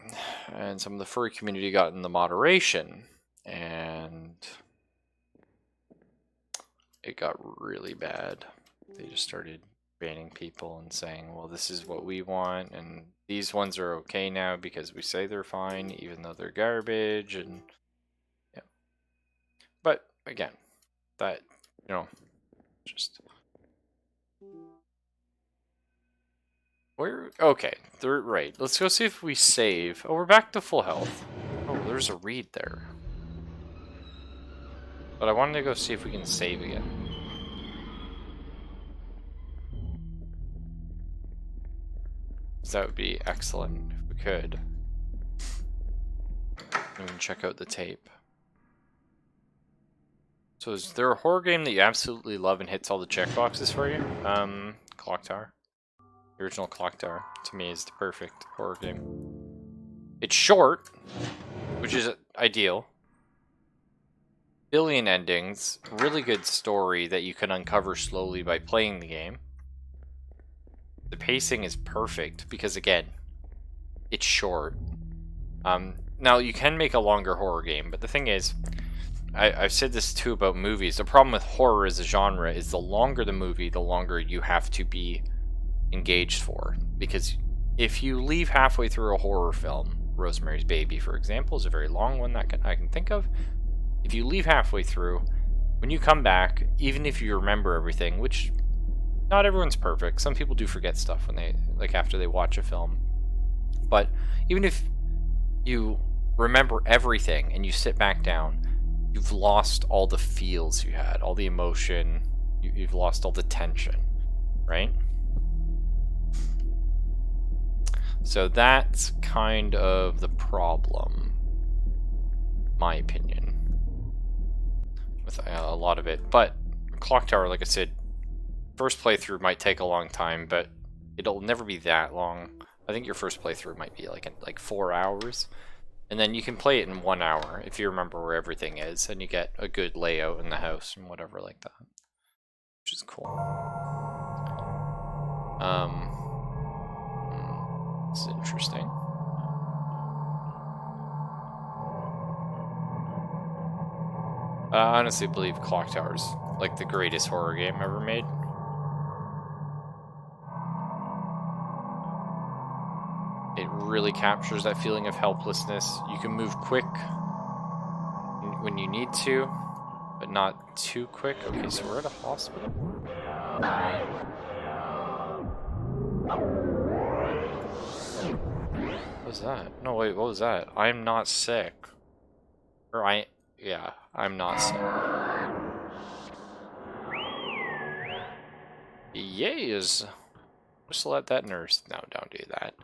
And some of the furry community got in the moderation. And it got really bad. They just started banning people and saying, well, this is what we want, and these ones are okay now because we say they're fine, even though they're garbage, and yeah. But again, that, you know, just where? Okay, they're right. Let's go see if we save. Oh, we're back to full health. Oh, there's a reed there. But I wanted to go see if we can save again. That would be excellent if we could. And we can check out the tape. So is there a horror game that you absolutely love and hits all the checkboxes for you? Clock Tower. The original Clock Tower, to me, is the perfect horror game. It's short, which is ideal. Billion endings, really good story that you can uncover slowly by playing the game. The pacing is perfect because, again, it's short. Now, you can make a longer horror game, but the thing is, I've said this too about movies. The problem with horror as a genre is the longer the movie, the longer you have to be engaged for. Because if you leave halfway through a horror film, Rosemary's Baby, for example, is a very long one that I can think of. If you leave halfway through, when you come back, even if you remember everything, which not everyone's perfect, some people do forget stuff when they, like, after they watch a film. But even if you remember everything and you sit back down, you've lost all the feels you had, all the emotion, you've lost all the tension, right? So that's kind of the problem, my opinion, with a lot of it. But Clock Tower, like I said, first playthrough might take a long time, but it'll never be that long. I think your first playthrough might be like 4 hours. And then you can play it in 1 hour if you remember where everything is, and you get a good layout in the house and whatever like that, which is cool. This is interesting. I honestly believe Clock Tower's like the greatest horror game ever made. It really captures that feeling of helplessness. You can move quick when you need to, but not too quick. Okay, so we're at a hospital. What was that? No, wait, what was that? I'm not sick. Or yeah, I'm not sick. Yes. Just let that nurse. No, don't do that.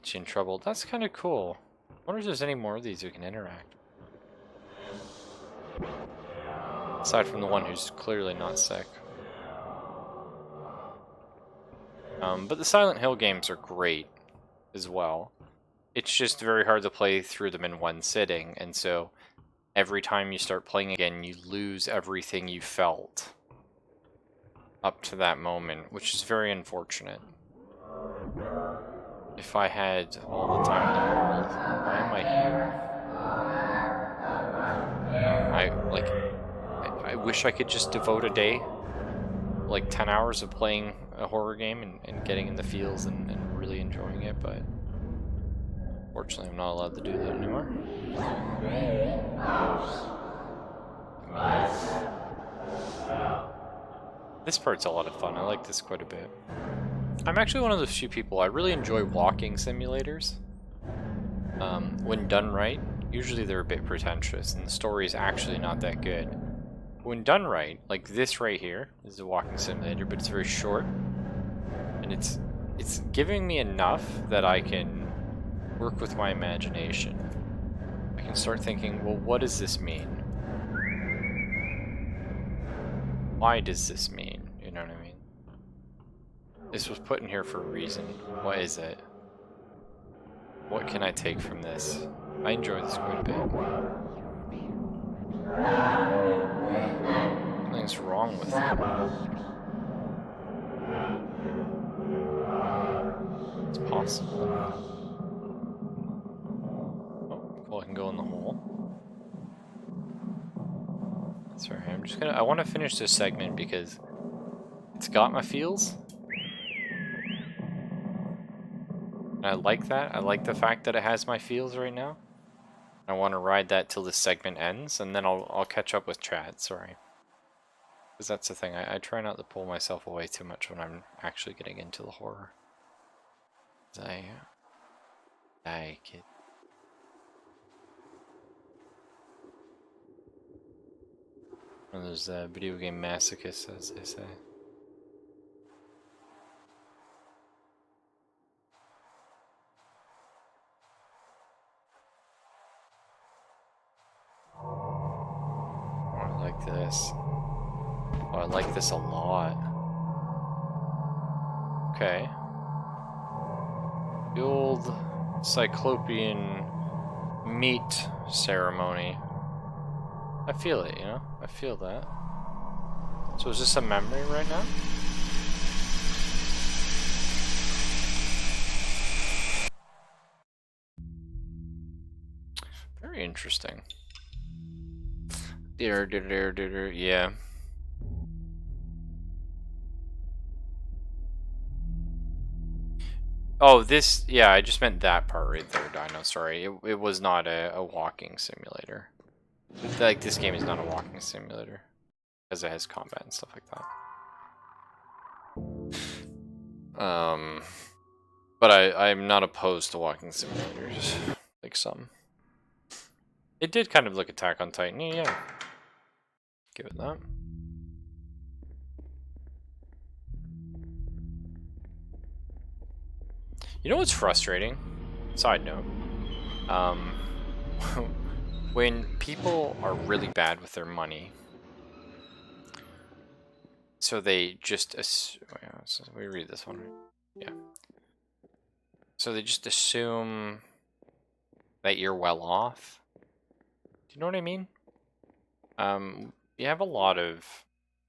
Get you in trouble. That's kind of cool. I wonder if there's any more of these we can interact. Aside from the one who's clearly not sick. But the Silent Hill games are great as well. It's just very hard to play through them in one sitting, and so every time you start playing again, you lose everything you felt up to that moment, which is very unfortunate. If I had all the time in the world, why am I here? I wish I could just devote a day, like 10 hours of playing a horror game and getting in the feels and really enjoying it, but fortunately I'm not allowed to do that anymore. This part's a lot of fun. I like this quite a bit. I'm actually one of those few people, I really enjoy walking simulators. When done right, usually they're a bit pretentious and the story is actually not that good. When done right, like this right here is a walking simulator, but it's very short. And it's giving me enough that I can work with my imagination. I can start thinking, well, what does this mean? Why does this mean? You know what I mean? This was put in here for a reason. What is it? What can I take from this? I enjoy this quite a bit. Something's wrong with it. It's possible. Oh, cool, I can go in the hole. Sorry, I'm just gonna, I want to finish this segment because it's got my feels. And I like that. I like the fact that it has my feels right now. I want to ride that till this segment ends, and then I'll catch up with chat, sorry. Because that's the thing, I try not to pull myself away too much when I'm actually getting into the horror. I like it. One of those video game masochists, as they say. Oh, I like this. Oh, I like this a lot. Okay. The old Cyclopean meat ceremony. I feel it, you know? I feel that. So is this a memory right now? Very interesting. Yeah. Oh, this, yeah, I just meant that part right there, Dino, sorry. It was not a walking simulator. Like, this game is not a walking simulator. Because it has combat and stuff like that. But I'm not opposed to walking simulators, like some. It did kind of look Attack on Titan, yeah. Give it that. You know what's frustrating? Side note. When people are really bad with their money, so they just so we read this one, right? Yeah. So they just assume that you're well off. Do you know what I mean? You have a lot of,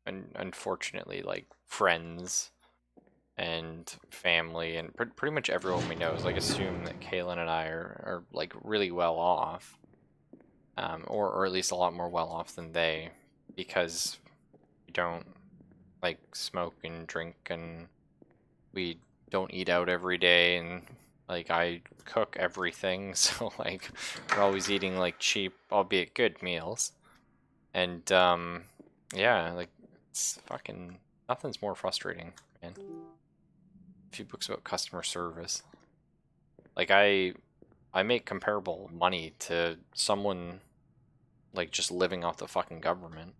unfortunately, like friends and family and pretty much everyone we know is like assume that Kaylin and I are like really well off, or at least a lot more well off than they, because we don't like smoke and drink and we don't eat out every day, and like I cook everything, so like we're always eating like cheap, albeit good meals. And yeah, like it's fucking nothing's more frustrating, man. A few books about customer service. Like I make comparable money to someone like just living off the fucking government.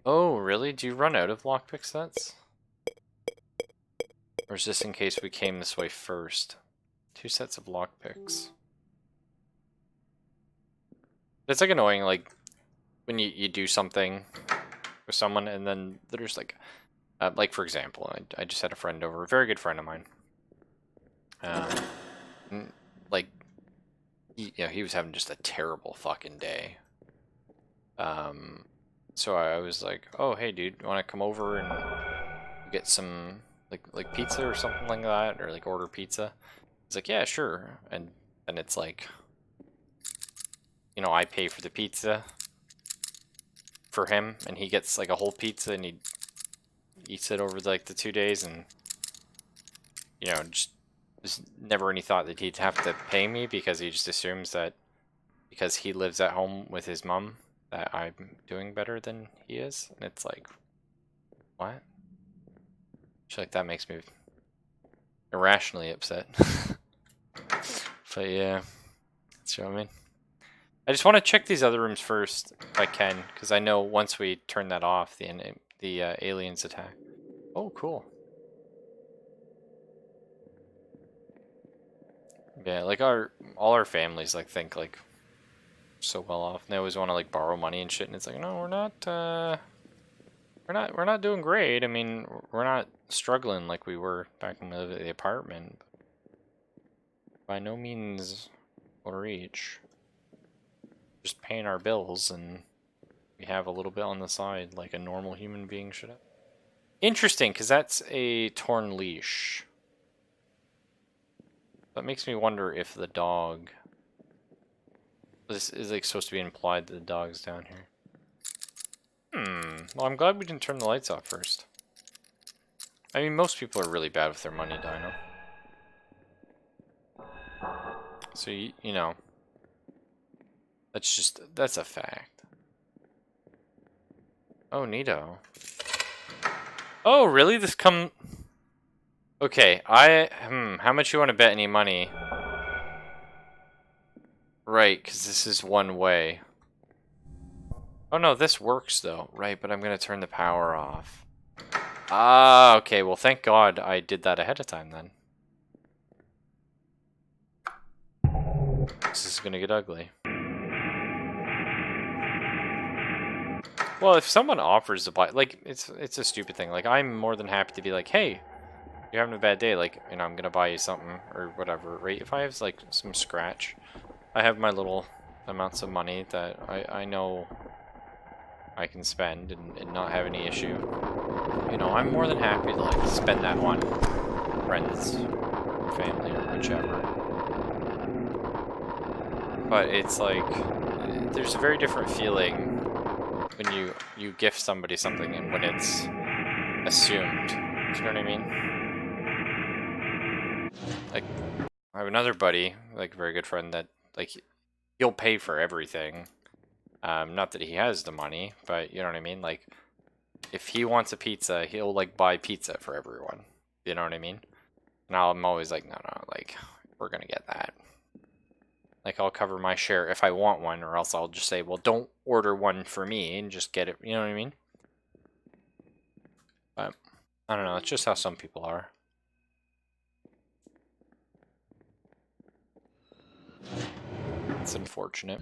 Oh, really? Do you run out of lockpick sets? Or is this in case we came this way first? 2 sets of lockpicks. It's like annoying, like when you do something with someone and then they're just like for example, I just had a friend over, a very good friend of mine. Like, he was having just a terrible fucking day. So I was like, oh, hey, dude, you want to come over and get some, like pizza or something like that? Or, like, order pizza? He's like, yeah, sure. And it's like, you know, I pay for the pizza for him, and he gets like a whole pizza, and he eats it over like the 2 days, and you know, just there's never any thought that he'd have to pay me because he just assumes that because he lives at home with his mom that I'm doing better than he is, and it's like, what? Just like that makes me irrationally upset. But yeah, that's what I mean. I just want to check these other rooms first if I can, because I know once we turn that off, the aliens attack. Oh, cool. Yeah, like all our families like think like so well off. And they always want to like borrow money and shit, and it's like, no, we're not doing great. I mean, we're not struggling like we were back when we lived at the apartment. By no means will reach. Just paying our bills, and we have a little bit on the side like a normal human being should have. Interesting, because that's a torn leash. That makes me wonder if the dog... This is like supposed to be implied that the dog's down here. Well, I'm glad we didn't turn the lights off first. I mean, most people are really bad with their money, Dino. So, you know... That's a fact. Oh, neato. Oh, really? This come... Okay, how much you want to bet any money? Right, because this is one way. Oh no, this works though. Right, but I'm going to turn the power off. Ah, okay, well thank God I did that ahead of time then. This is going to get ugly. Well, if someone offers to buy, like, it's a stupid thing. Like, I'm more than happy to be like, hey, you're having a bad day, like, you know, I'm gonna buy you something or whatever, right? If I have like some scratch, I have my little amounts of money that I know I can spend and not have any issue. You know, I'm more than happy to like spend that on friends, family, or whichever. But it's like, there's a very different feeling when you gift somebody something and when it's assumed. Do you know what I mean? Like, I have another buddy, like a very good friend, that like he'll pay for everything. Not that he has the money, but you know what I mean? Like, if he wants a pizza, he'll like buy pizza for everyone. You know what I mean? And I'm always like, no, like, we're gonna get that. Like, I'll cover my share if I want one, or else I'll just say, well, don't order one for me and just get it. You know what I mean? But I don't know. It's just how some people are. It's unfortunate.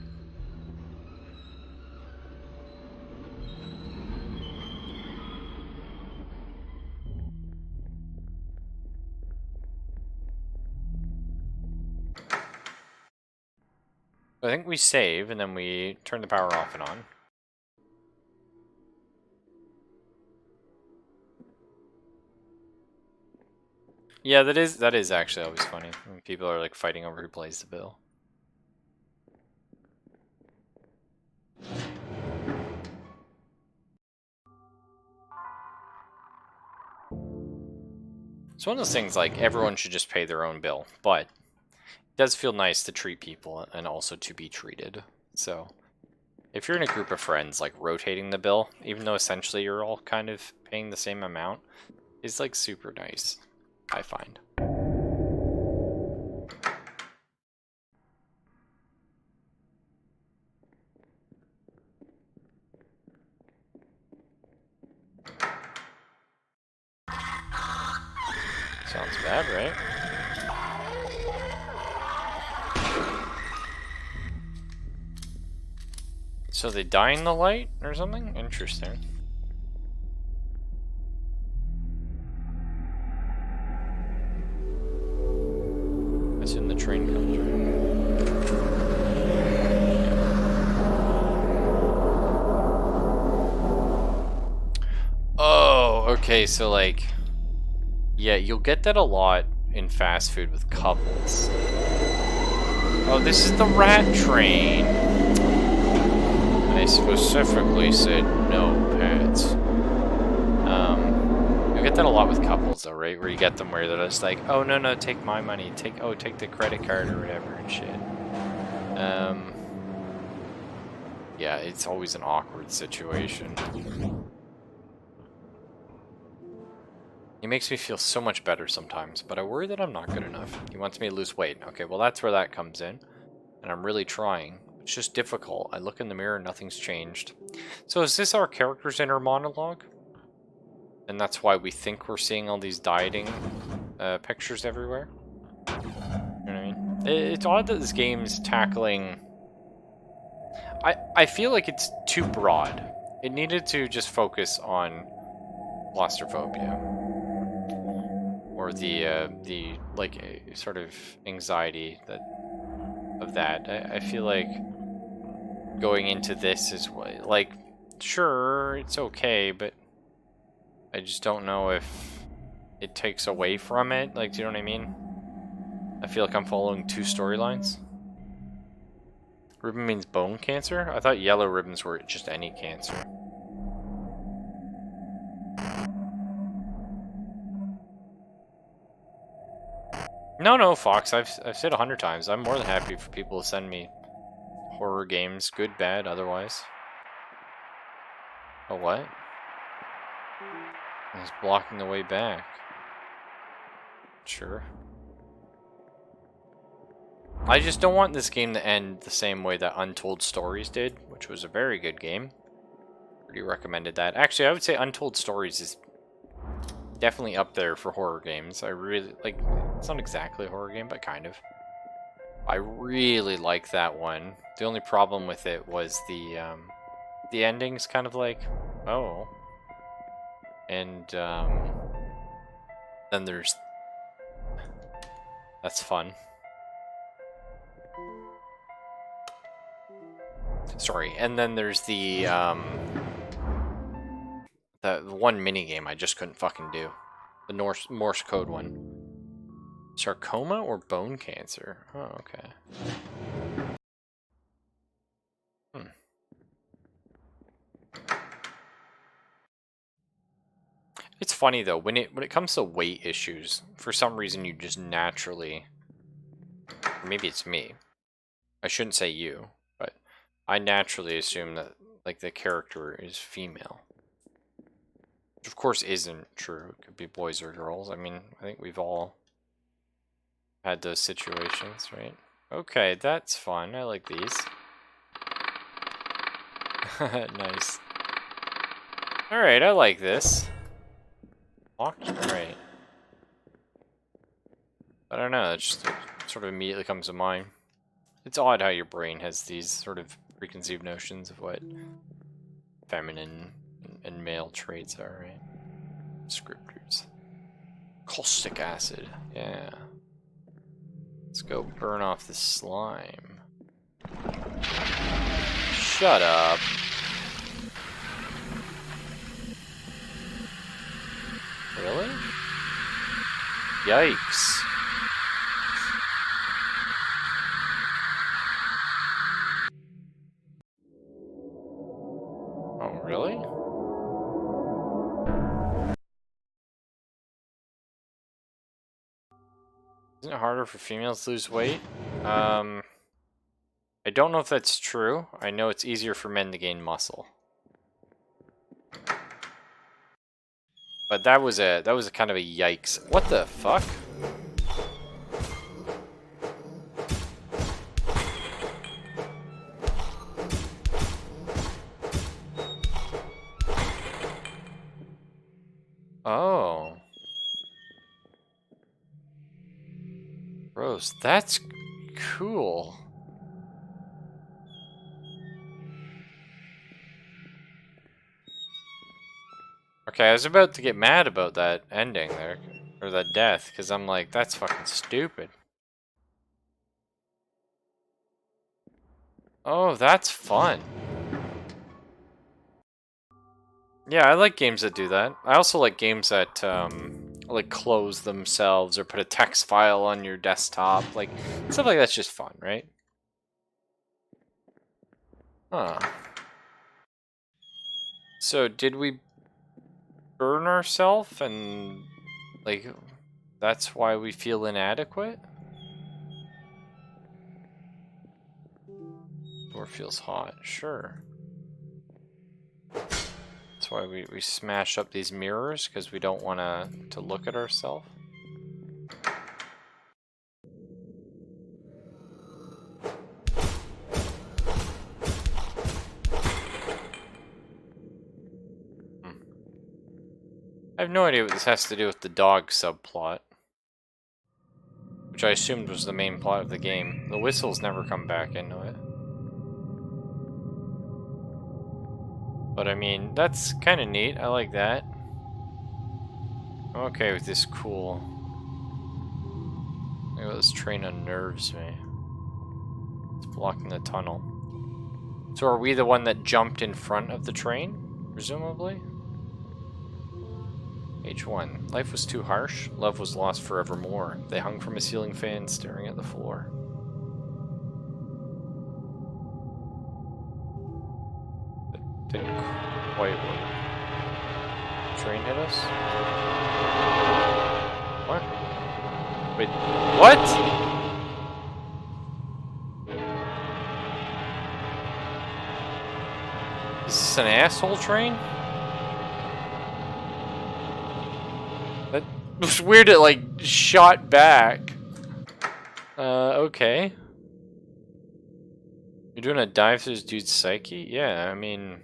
I think we save and then we turn the power off and on. Yeah, that is actually always funny when people are like fighting over who plays the bill. It's one of those things like everyone should just pay their own bill, but it does feel nice to treat people and also to be treated. So if you're in a group of friends, like rotating the bill, even though essentially you're all kind of paying the same amount, is like super nice, I find. Sounds bad, right? So they dying the light or something? Interesting. I assume the train comes, right? Oh, okay, so like... Yeah, you'll get that a lot in fast food with couples. Oh, this is the rat train. And they specifically said no pets. You get that a lot with couples though, right? Where you get them where they're just like, oh no, take my money, take the credit card or whatever and shit. Yeah, it's always an awkward situation. He makes me feel so much better sometimes, but I worry that I'm not good enough. He wants me to lose weight. Okay, well that's where that comes in. And I'm really trying. It's just difficult. I look in the mirror, nothing's changed. So is this our character's inner monologue? And that's why we think we're seeing all these dieting pictures everywhere? You know what I mean? It's odd that this game's tackling... I feel like it's too broad. It needed to just focus on claustrophobia. Or the like, sort of anxiety of that. I feel like going into this is, like, sure, it's okay, but I just don't know if it takes away from it. Like, do you know what I mean? I feel like I'm following two storylines. Ribbon means bone cancer? I thought yellow ribbons were just any cancer. No, Fox. I've said 100 times. I'm more than happy for people to send me horror games, good, bad, otherwise. Oh, what? He's blocking the way back. Sure. I just don't want this game to end the same way that Untold Stories did, which was a very good game. Pretty recommended that. Actually, I would say Untold Stories is definitely up there for horror games. I really, like, it's not exactly a horror game, but kind of. I really like that one. The only problem with it was the ending's kind of like, oh. And, then there's... That's fun. Sorry, and then there's the one mini game I just couldn't fucking do. The Morse code one. Sarcoma or bone cancer? Oh, okay. It's funny though, when it comes to weight issues, for some reason you just naturally, or maybe it's me. I shouldn't say you, but I naturally assume that, like, the character is female. Which of course isn't true. It could be boys or girls. I mean, I think we've all had those situations, right? Okay, that's fun. I like these. Nice. Alright, I like this. Locked? Right. I don't know, it just sort of immediately comes to mind. It's odd how your brain has these sort of preconceived notions of what feminine and male traits are, right? Descriptors. Caustic acid, yeah. Let's go burn off this slime. Shut up. Really? Yikes. Oh, really? Isn't it harder for females to lose weight? I don't know if that's true. I know it's easier for men to gain muscle. But that was a kind of a yikes. What the fuck? Oh. Gross. That's cool. Okay, I was about to get mad about that ending there. Or that death, because I'm like, that's fucking stupid. Oh, that's fun. Yeah, I like games that do that. I also like games that, like, close themselves or put a text file on your desktop. Like, stuff like that's just fun, right? Huh. So did we burn ourselves and like that's why we feel inadequate? Door feels hot, sure. That's why we smash up these mirrors, because we don't want to look at ourselves. I have no idea what this has to do with the dog subplot, which I assumed was the main plot of the game. The whistles never come back into it. But I mean, that's kind of neat. I like that. I'm okay with this cool. Look at this train unnerves me. It's blocking the tunnel. So are we the one that jumped in front of the train? Presumably? Page 1. Life was too harsh. Love was lost forevermore. They hung from a ceiling fan, staring at the floor. That didn't quite work. Train hit us? What? Wait, what? Is this an asshole train? That was weird, it like shot back. Okay. You're doing a dive through this dude's psyche? Yeah, I mean...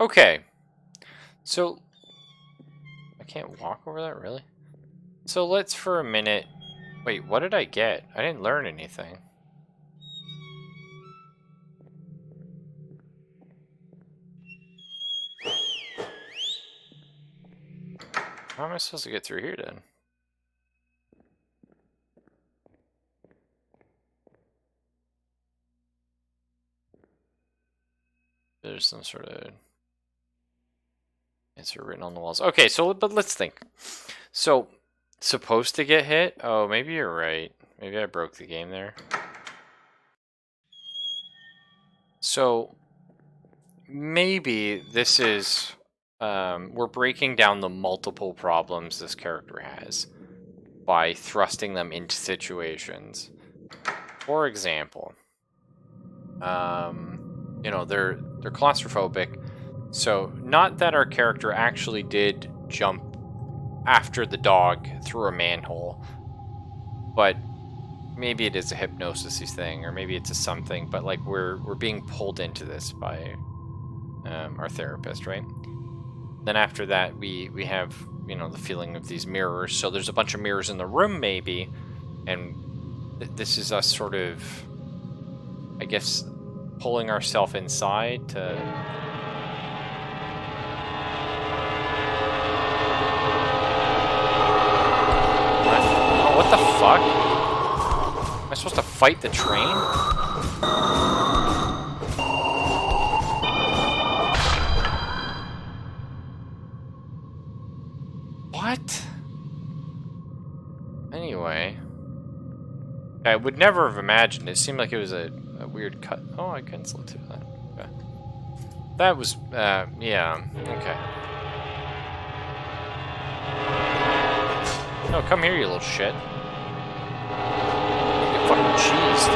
Okay. So... I can't walk over that, really? So let's for a minute... Wait, what did I get? I didn't learn anything. How am I supposed to get through here, then? There's some sort of answer written on the walls. Okay, so, but let's think. So, supposed to get hit? Oh, maybe you're right. Maybe I broke the game there. So, maybe this is... we're breaking down the multiple problems this character has by thrusting them into situations. For example, you know, they're claustrophobic. So, not that our character actually did jump after the dog through a manhole, but maybe it is a hypnosis-y thing, or maybe it's a something, but like we're being pulled into this by our therapist, right? Then after that, we have, you know, the feeling of these mirrors. So there's a bunch of mirrors in the room, maybe, and this is us sort of, I guess, pulling ourselves inside to... Oh, what the fuck? Am I supposed to fight the train? What? Anyway. I would never have imagined. It seemed like it was a weird cut. Oh, I cancelled too. Okay. That was, yeah. Okay. No, come here, you little shit. You fucking cheesed.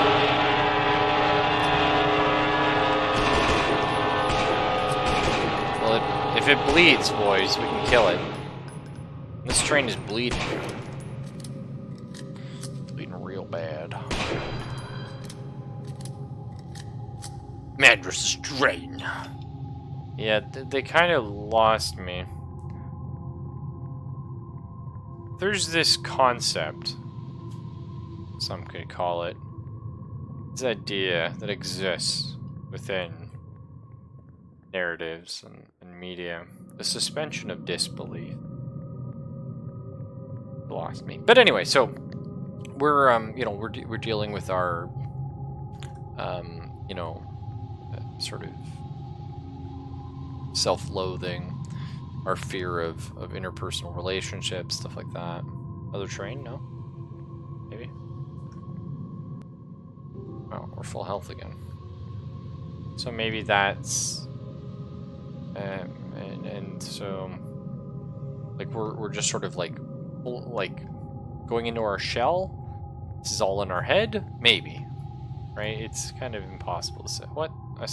Well, if it bleeds, boys, we can kill it. This train is bleeding. Bleeding real bad. Madras train. Yeah, they kind of lost me. There's this concept, some could call it, this idea that exists within narratives and media, the suspension of disbelief. Lost me. But anyway, so we're you know, we're dealing with our you know, sort of self-loathing, our fear of interpersonal relationships, stuff like that. Other train? No? Maybe? Oh. we're full health again. So maybe that's... and so... Like, we're just sort of, like, going into our shell? This is all in our head? Maybe. Right? It's kind of impossible to say. What? I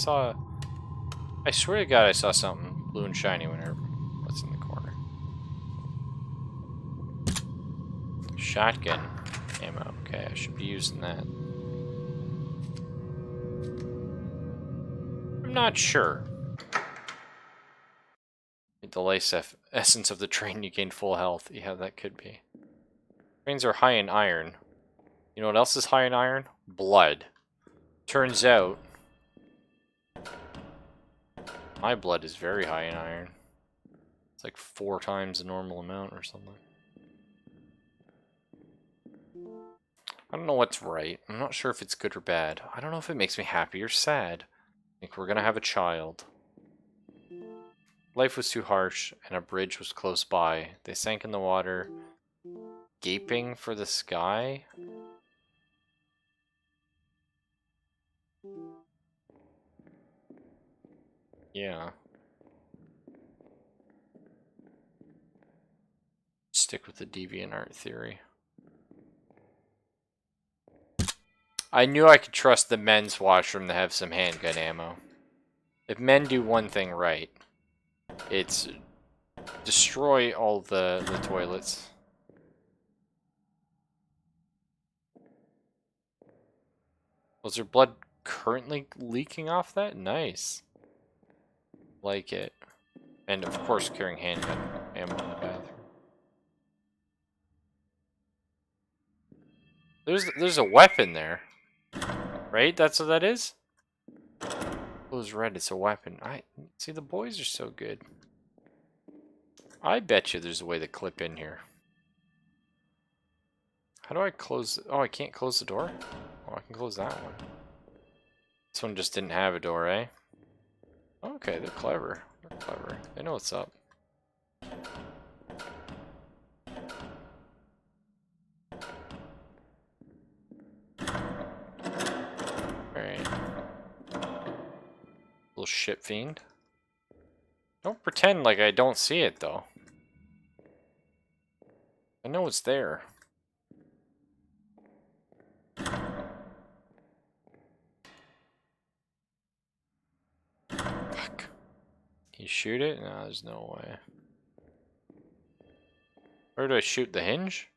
swear to God I saw something blue and shiny whenever... What's in the corner? Shotgun ammo. Okay, I should be using that. I'm not sure. The life essence of the train, you gain full health. Yeah, that could be. Trains are high in iron. You know what else is high in iron? Blood. Turns out, my blood is very high in iron. It's like 4 times the normal amount or something. I don't know what's right. I'm not sure if it's good or bad. I don't know if it makes me happy or sad. I think we're gonna have a child. Life was too harsh, and a bridge was close by. They sank in the water, gaping for the sky. Yeah. Stick with the DeviantArt theory. I knew I could trust the men's washroom to have some handgun ammo. If men do one thing right, it's destroy all the toilets. Was there blood currently leaking off that? Nice. Like it. And of course carrying handgun ammo in the bathroom. There's a weapon there. Right? That's what that is? It was red, it's a weapon. See, the boys are so good. I bet you there's a way to clip in here. How do I close? Oh, I can't close the door? Oh, I can close that one. This one just didn't have a door, eh? Okay, they're clever. They're clever. They know what's up. Alright. Little shit fiend. Don't pretend like I don't see it, though. I know it's there. Fuck. Can you shoot it? No, there's no way. Where do I shoot the hinge?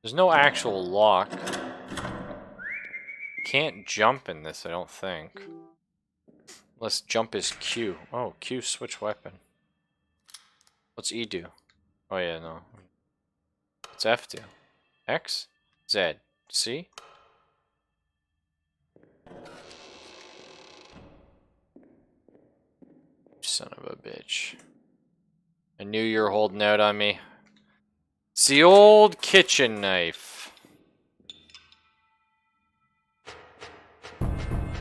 There's no actual lock. Can't jump in this, I don't think. Unless jump is Q. Oh, Q switch weapon. What's E do? Oh yeah, no. What's F do? X? Z? C? Son of a bitch. I knew you were holding out on me. It's the old kitchen knife.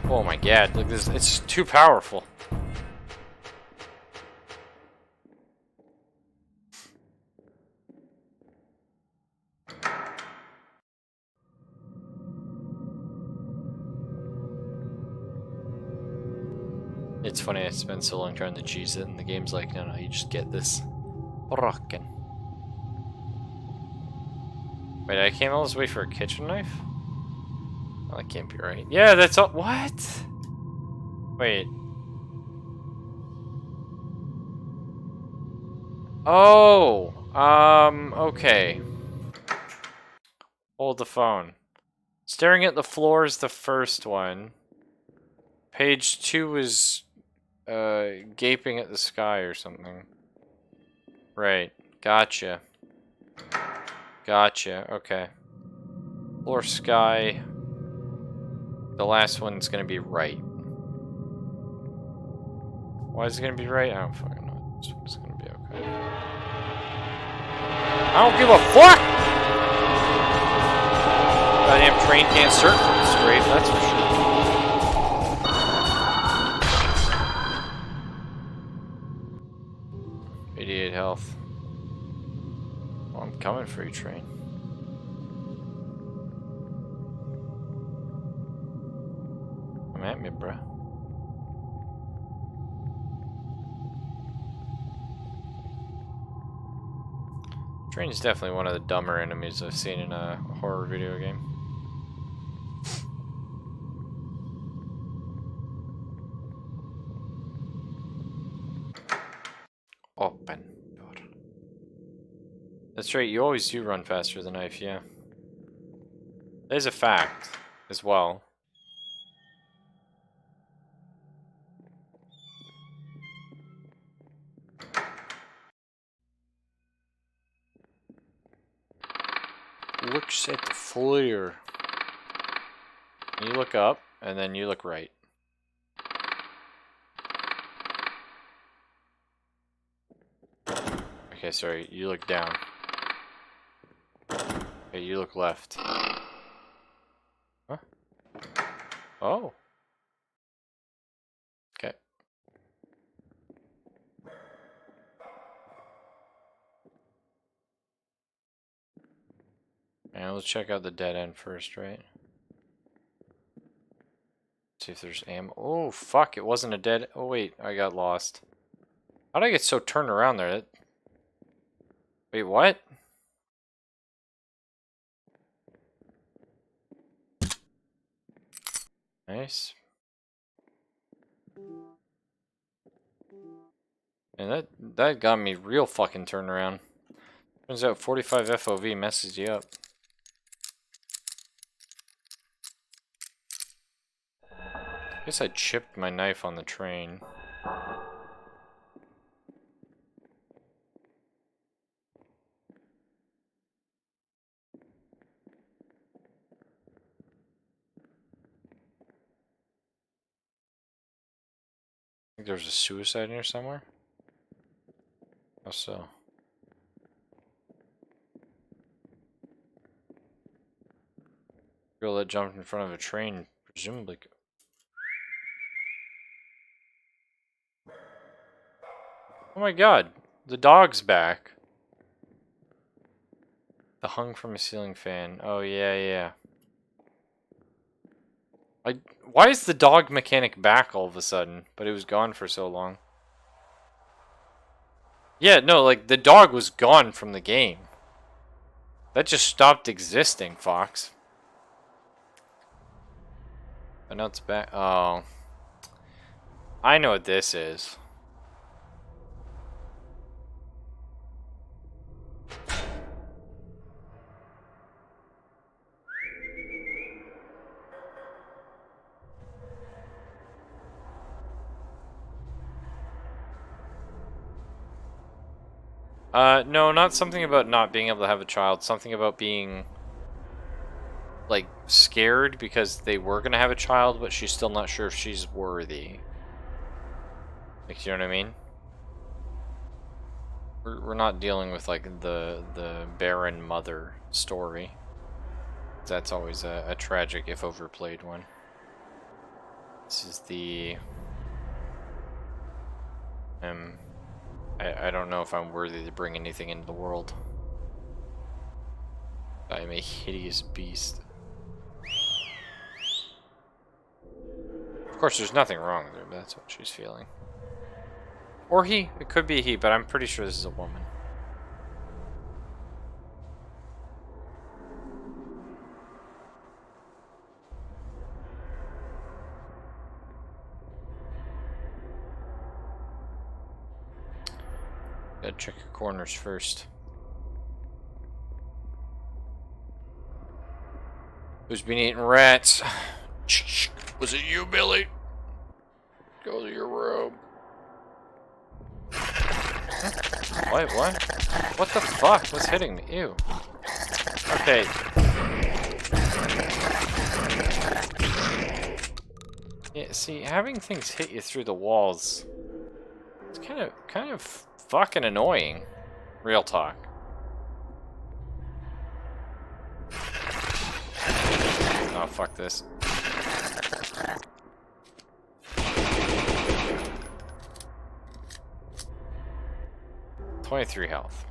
Oh my god, look this, it's too powerful. It's funny I spent so long trying to cheese it and the game's like, no, you just get this. Rockin'. Wait, I came all this way for a kitchen knife? Oh, that can't be right. Yeah, that's all. What? Wait. Oh, okay. Hold the phone. Staring at the floor is the first one. Page 2 is, gaping at the sky or something. Right. Gotcha. Gotcha. Okay. Floor, sky. The last one's gonna be right. Why is it gonna be right? I don't fucking know. This one's gonna be okay. I don't give a fuck! Goddamn train can't circle straight, that's for sure. 88 health. Well, I'm coming for you, train. Come at me, bruh. Train is definitely one of the dumber enemies I've seen in a horror video game. Open. That's right, you always do run faster than knife, yeah. There's a fact, as well. Looks at the flare. You look up, and then you look right. Okay, sorry, you look down. Okay, you look left. Huh? Oh. Okay. And let's check out the dead end first, right? See if there's ammo. Oh, fuck, it wasn't a dead... Oh, wait, I got lost. How'd I get so turned around there? Wait, what? Nice. And that got me real fucking turned around. Turns out 45 FOV messes you up. Guess I chipped my knife on the train. I think there's a suicide here somewhere. How so? Girl that jumped in front of a train, presumably. Oh my god, the dog's back. The hung from a ceiling fan. Oh yeah, yeah. Why is the dog mechanic back all of a sudden? But it was gone for so long. Yeah, no, like the dog was gone from the game. That just stopped existing, Fox. But now it's back. Oh. I know what this is. No, not something about not being able to have a child. Something about being, like, scared because they were going to have a child, but she's still not sure if she's worthy. Like, do you know what I mean? We're not dealing with, like, the barren mother story. That's always a tragic, if overplayed, one. This is the... I don't know if I'm worthy to bring anything into the world. I am a hideous beast. Of course, there's nothing wrong with her, but that's what she's feeling. Or he. It could be a he, but I'm pretty sure this is a woman. Gotta check your corners first. Who's been eating rats? Was it you, Billy? Go to your room. Wait, what? What the fuck? What's hitting me? Ew. Okay. Yeah, see, having things hit you through the walls, it's kind of fucking annoying. Real talk. Oh, fuck this. $23 health.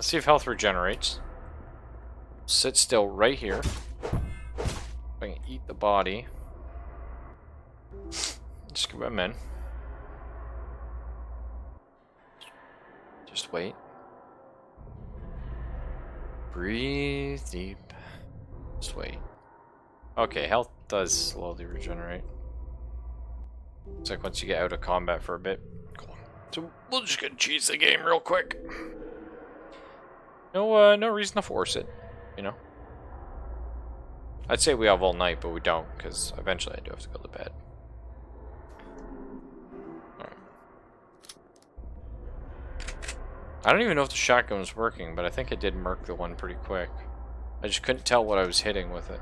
Let's see if health regenerates. Sit still right here. I can eat the body. Just give him in. Just wait. Breathe deep. Just wait. Okay, health does slowly regenerate. It's like once you get out of combat for a bit. Cool. So we'll just gonna cheese the game real quick. No reason to force it, you know. I'd say we have all night, but we don't, because eventually I do have to go to bed. Alright. I don't even know if the shotgun was working, but I think it did murk the one pretty quick. I just couldn't tell what I was hitting with it.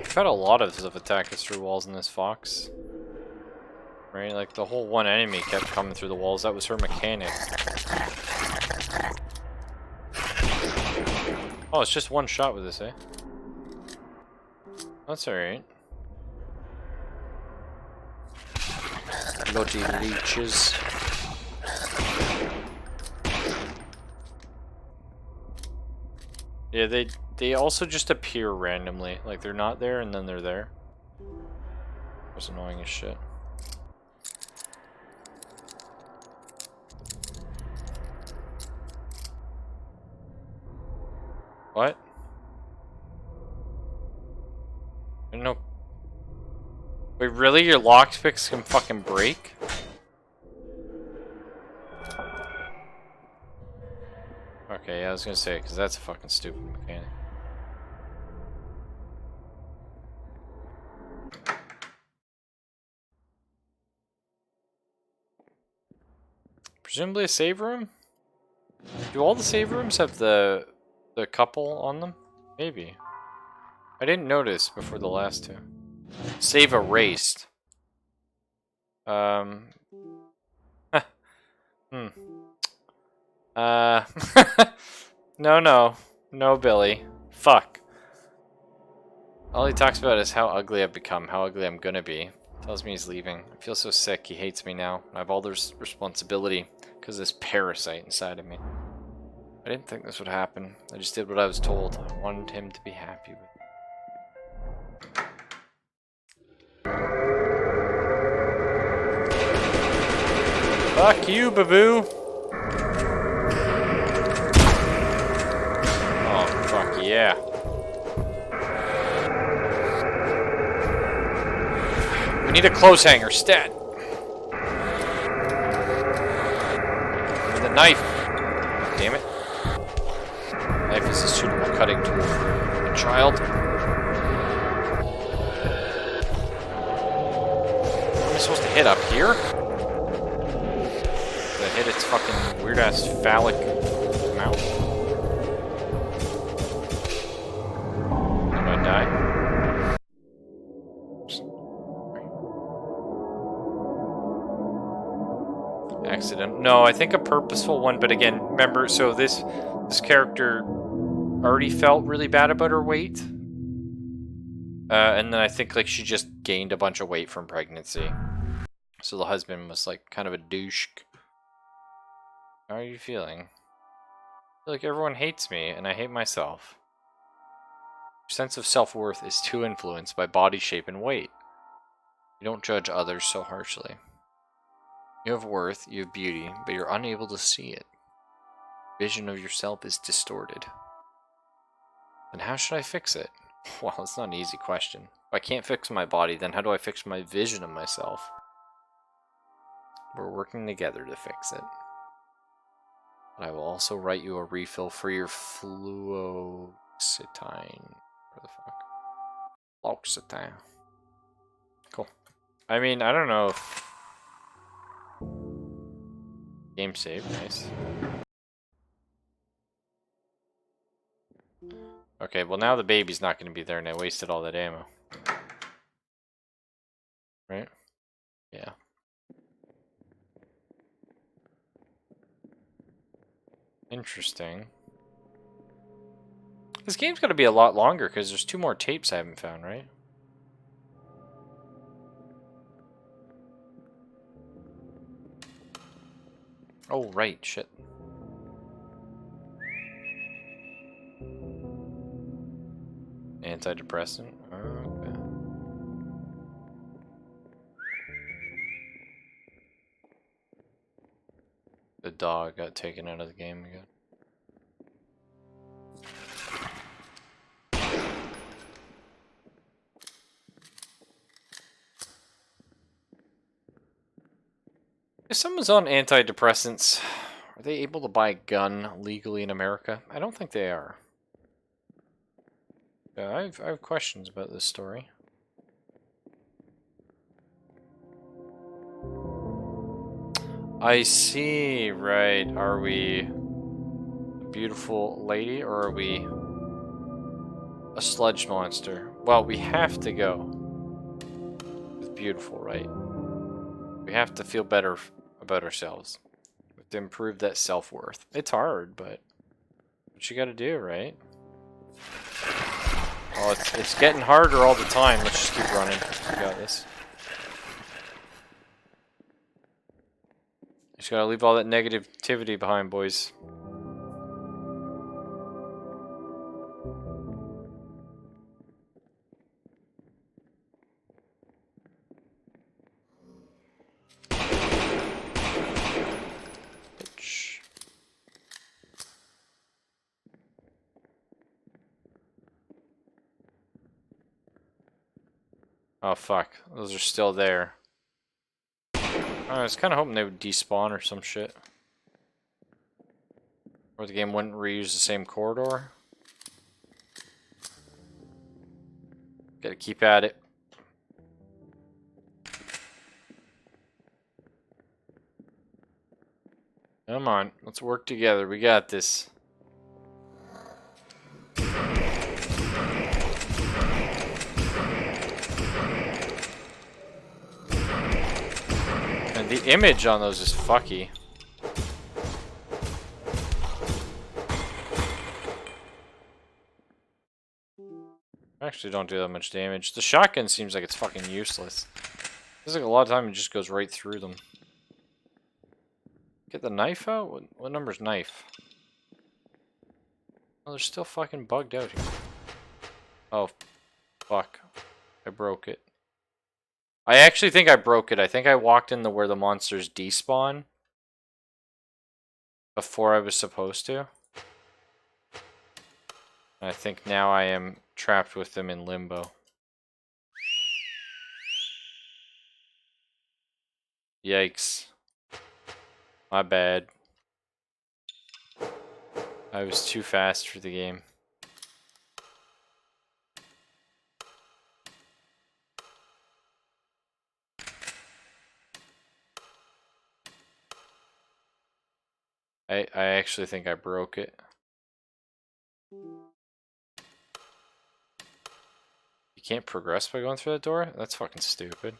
I've had a lot of stuff attack us through walls in this fox. Right? Like the whole one enemy kept coming through the walls. That was her mechanic. Oh, it's just one shot with this, eh? That's alright. Bloody leeches. Yeah, they also just appear randomly. Like they're not there and then they're there. That's annoying as shit. What? I don't know. Wait, really? Your lockpicks can fucking break? Okay, yeah, I was gonna say, because that's a fucking stupid mechanic. Presumably a save room? Do all the save rooms have the couple on them? Maybe. I didn't notice before the last two. Save erased. Hmm. No, Billy. Fuck. All he talks about is how ugly I've become, how ugly I'm gonna be. Tells me he's leaving. I feel so sick, he hates me now. I have all this responsibility because of this parasite inside of me. I didn't think this would happen. I just did what I was told. I wanted him to be happy with me. Fuck you, baboo! Oh, fuck yeah. We need a clothes hanger, stat! With a knife! Damn it. Knife is a suitable cutting tool for a child. What am I supposed to hit up here? Did I hit its fucking weird ass phallic mouth? Did I die? Accident. No, I think a purposeful one, but again, remember, so this character already felt really bad about her weight. And then I think like she just gained a bunch of weight from pregnancy. So the husband was like kind of a douche. How are you feeling? I feel like everyone hates me and I hate myself. Your sense of self-worth is too influenced by body shape and weight. You don't judge others so harshly. You have worth, you have beauty, but you're unable to see it. Vision of yourself is distorted. Then how should I fix it? Well, it's not an easy question. If I can't fix my body, then how do I fix my vision of myself? We're working together to fix it. But I will also write you a refill for your fluoxetine. Where the fuck? Fluoxetine. Cool. I mean, I don't know if... Game save, nice. Okay, well now the baby's not going to be there and I wasted all that ammo. right? Yeah. Interesting. This game's got to be a lot longer because there's 2 more tapes I haven't found, right? Oh, right, shit. Antidepressant? Okay. The dog got taken out of the game again. If someone's on antidepressants, are they able to buy a gun legally in America? I don't think they are. Yeah, I have questions about this story. I see, right. Are we a beautiful lady or are we a sludge monster? Well, we have to go with beautiful, right? We have to feel better about ourselves. We have to improve that self-worth. It's hard, but what you gotta do, right? Oh, it's getting harder all the time. Let's just keep running. We got this. Just gotta leave all that negativity behind, boys. Bitch. Oh, fuck. Those are still there. I was kind of hoping they would despawn or some shit. Or the game wouldn't reuse the same corridor. Gotta keep at it. Come on, let's work together. We got this. And the image on those is fucky. Actually, don't do that much damage. The shotgun seems like it's fucking useless. There's like a lot of time it just goes right through them. Get the knife out? What number's knife? Oh, they're still fucking bugged out here. Oh, fuck. I broke it. I actually think I broke it. I think I walked into where the monsters despawn before I was supposed to. I think now I am trapped with them in limbo. Yikes. My bad. I was too fast for the game. I actually think I broke it. You can't progress by going through that door? That's fucking stupid.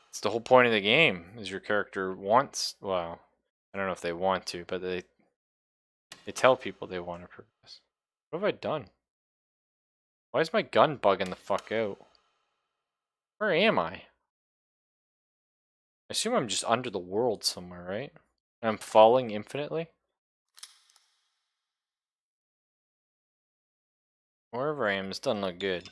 It's the whole point of the game, is your character wants, well, I don't know if they want to, but they tell people they want to progress. What have I done? Why is my gun bugging the fuck out? Where am I? I assume I'm just under the world somewhere, right? I'm falling infinitely? Wherever I am, this doesn't look good.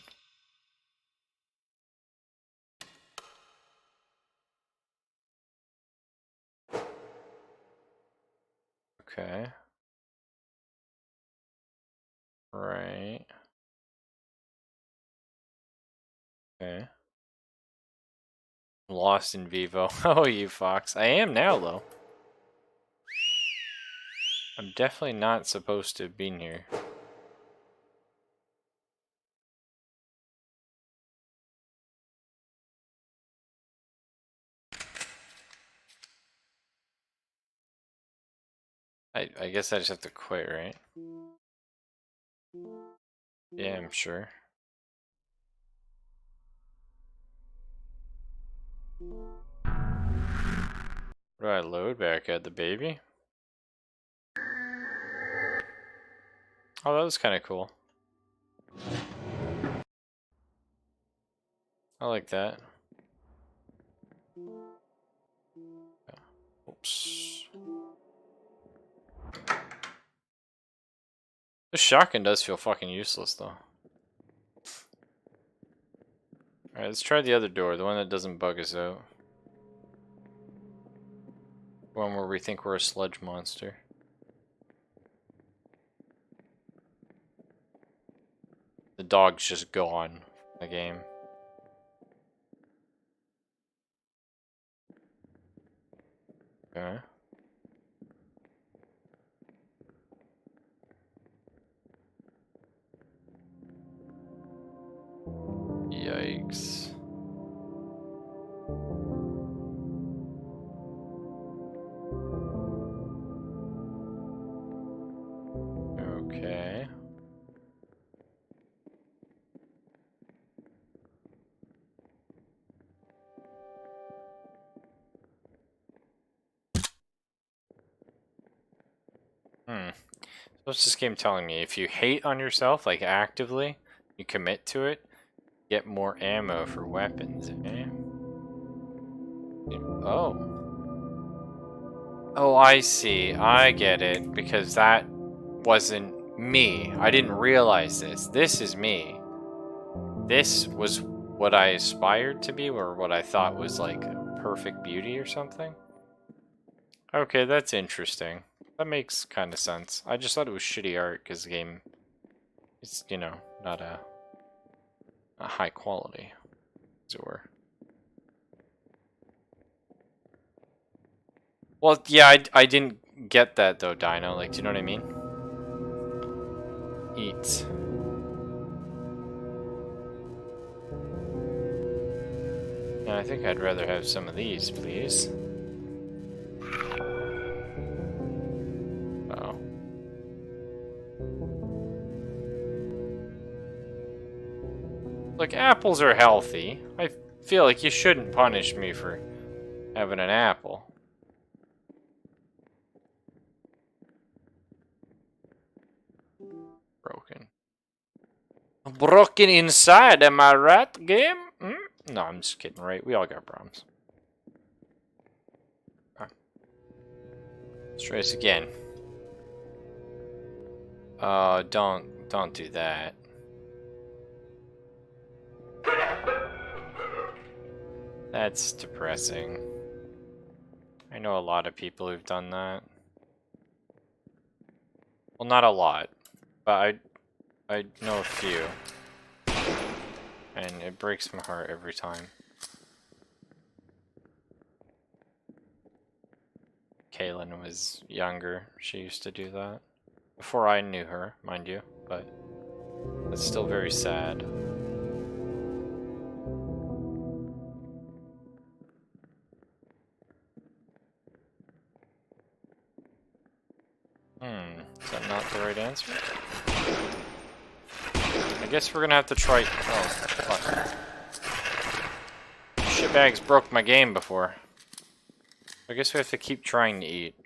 Okay. Right. Okay. Lost in Vivo. Oh, you fox. I am now, though. I'm definitely not supposed to have been here. I guess I just have to quit, right? Yeah, I'm sure. What do I load back at, the baby? Oh, that was kind of cool. I like that. Oops. This shotgun does feel fucking useless, though. Alright, let's try the other door, the one that doesn't bug us out. One where we think we're a sludge monster. The dog's just gone from the game. Okay. Yikes. Okay. What's this game telling me? If you hate on yourself, like actively, you commit to it, get more ammo for weapons, eh? Oh. Oh, I see. I get it. Because that wasn't me. I didn't realize this. This is me. This was what I aspired to be, or what I thought was like perfect beauty or something. Okay, that's interesting. That makes kind of sense. I just thought it was shitty art because the game is, you know, not a high quality, as it were. Well, yeah, I didn't get that though, Dino. Like, do you know what I mean? Eat. Yeah, I think I'd rather have some of these, please. Uh-oh. Look, apples are healthy. I feel like you shouldn't punish me for having an apple. Broken. Broken inside, am I right, game? No, I'm just kidding, right? We all got problems. Right. Let's try this again. Don't do that. That's depressing. I know a lot of people who've done that. Well, not a lot, but I know a few. And it breaks my heart every time. Kaylin was younger. She used to do that. Before I knew her, mind you, but it's still very sad. Is that not the right answer? I guess we're gonna have to try. Oh, fuck. Shitbags broke my game before. I guess we have to keep trying to eat.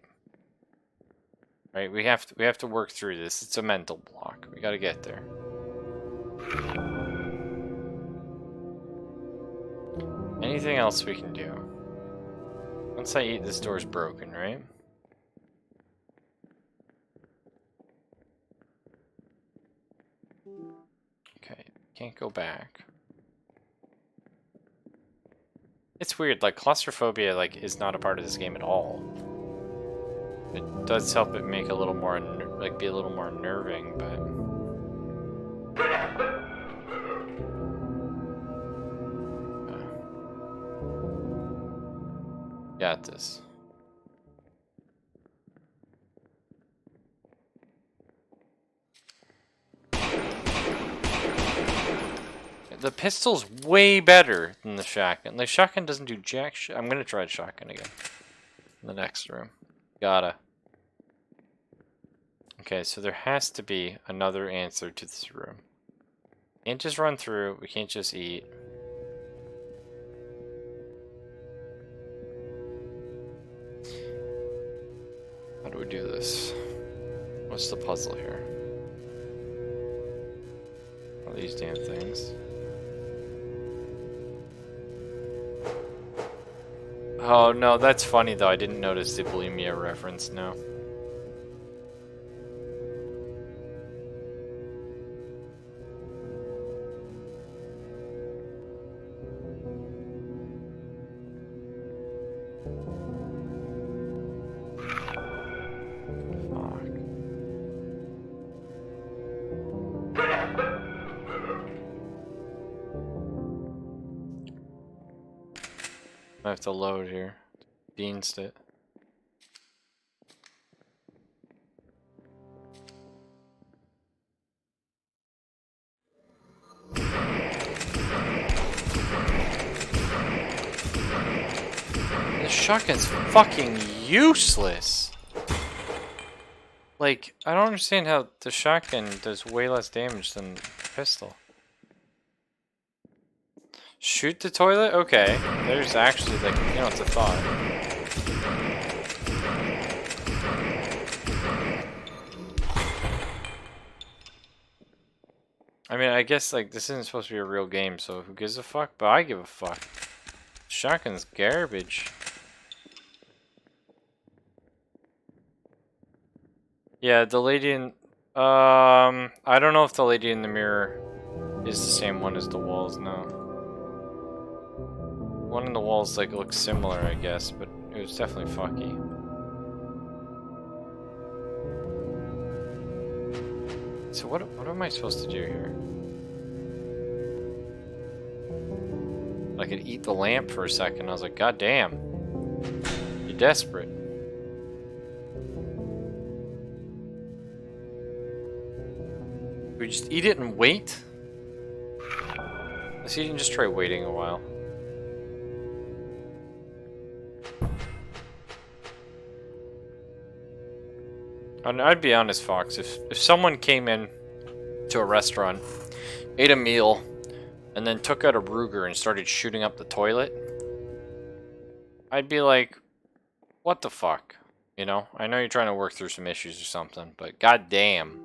Right? We have to work through this. It's a mental block. We gotta get there. Anything else we can do? Once I eat, this door's broken, right? Okay, can't go back. It's weird, like claustrophobia like is not a part of this game at all. It does help it make a little more like be a little more unnerving, but got this. The pistol's way better than the shotgun. The shotgun doesn't do jack shit. I'm gonna try the shotgun again. In the next room. Gotta. Okay, so there has to be another answer to this room. Can't just run through. We can't just eat. What's the puzzle here? All these damn things. Oh no, that's funny though. I didn't notice the bulimia reference. No. I have to load here. Beansed it. The shotgun's fucking useless. Like, I don't understand how the shotgun does way less damage than the pistol. Shoot the toilet? Okay. There's actually, like, you know, it's a thought. I mean, I guess, like, this isn't supposed to be a real game, so who gives a fuck? But I give a fuck. Shotgun's garbage. Yeah, the lady in... I don't know if the lady in the mirror is the same one as the walls, no. One in the walls, like, looks similar, I guess, but it was definitely fucky. So what am I supposed to do here? I could eat the lamp for a second. I was like, God damn. You're desperate. We just eat it and wait? Let's see, you can just try waiting a while. And I'd be honest, Fox, if someone came in to a restaurant, ate a meal, and then took out a Ruger and started shooting up the toilet, I'd be like, what the fuck? You know? I know you're trying to work through some issues or something, but goddamn.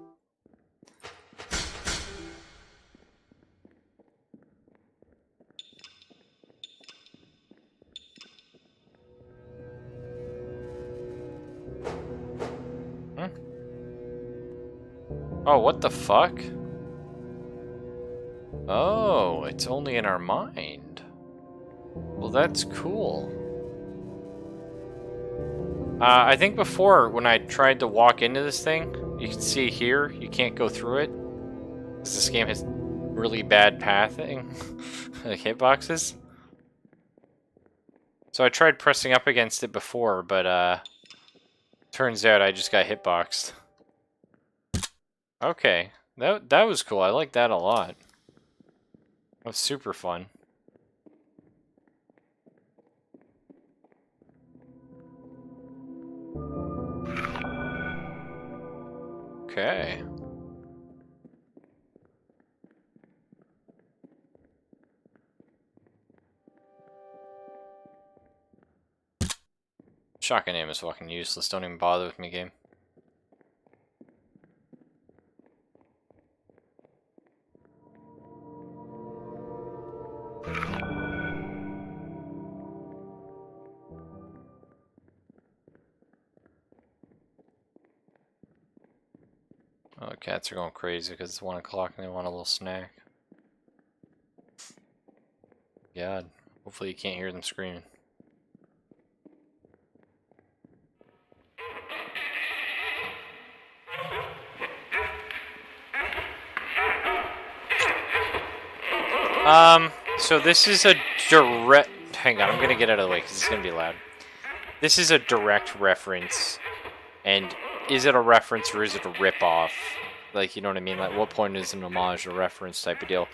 Oh, what the fuck? Oh, it's only in our mind. Well, that's cool. I think before, when I tried to walk into this thing, you can see here, you can't go through it. Because this game has really bad pathing, like hitboxes. So I tried pressing up against it before, but turns out I just got hitboxed. Okay, that was cool. I like that a lot. That was super fun. Okay. Shotgun aim is fucking useless. Don't even bother with me, game. Oh, the cats are going crazy because it's 1 o'clock and they want a little snack. God, hopefully you can't hear them screaming. So this is a direct... Hang on, I'm gonna get out of the way because it's gonna be loud. This is a direct reference, and is it a reference or is it a rip-off? Like, you know what I mean? Like, what point is an homage or reference type of deal?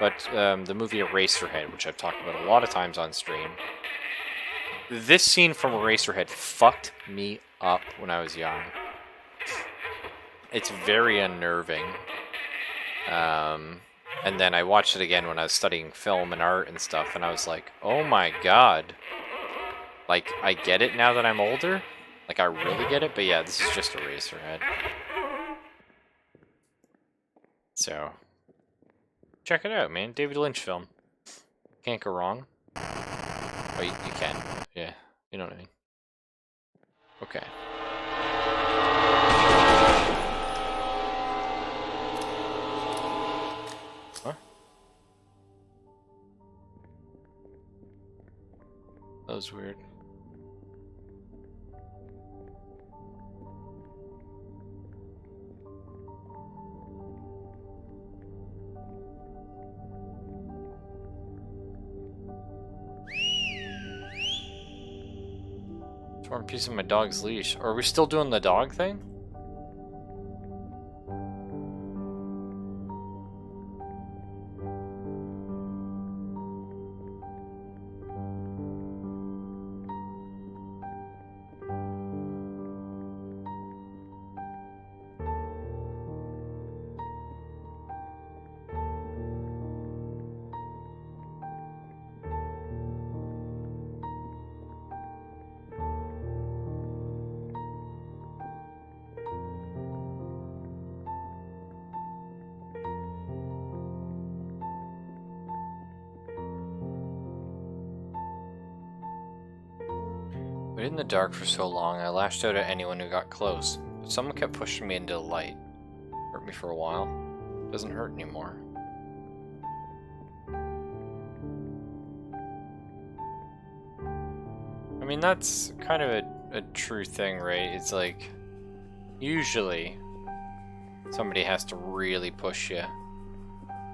But the movie Eraserhead, which I've talked about a lot of times on stream, this scene from Eraserhead fucked me up when I was young. It's very unnerving. And then I watched it again when I was studying film and art and stuff, and I was like, oh my god. Like, I get it now that I'm older. Like, I really get it, but yeah, this is just Eraserhead. So, check it out, man. David Lynch film. Can't go wrong. Oh, you can. Yeah, you know what I mean. Okay. Huh? That was weird. Torn piece of my dog's leash. Are we still doing the dog thing? But in the dark for so long, I lashed out at anyone who got close. But someone kept pushing me into the light. Hurt me for a while. Doesn't hurt anymore. I mean, that's kind of a true thing, right? It's like, usually, somebody has to really push you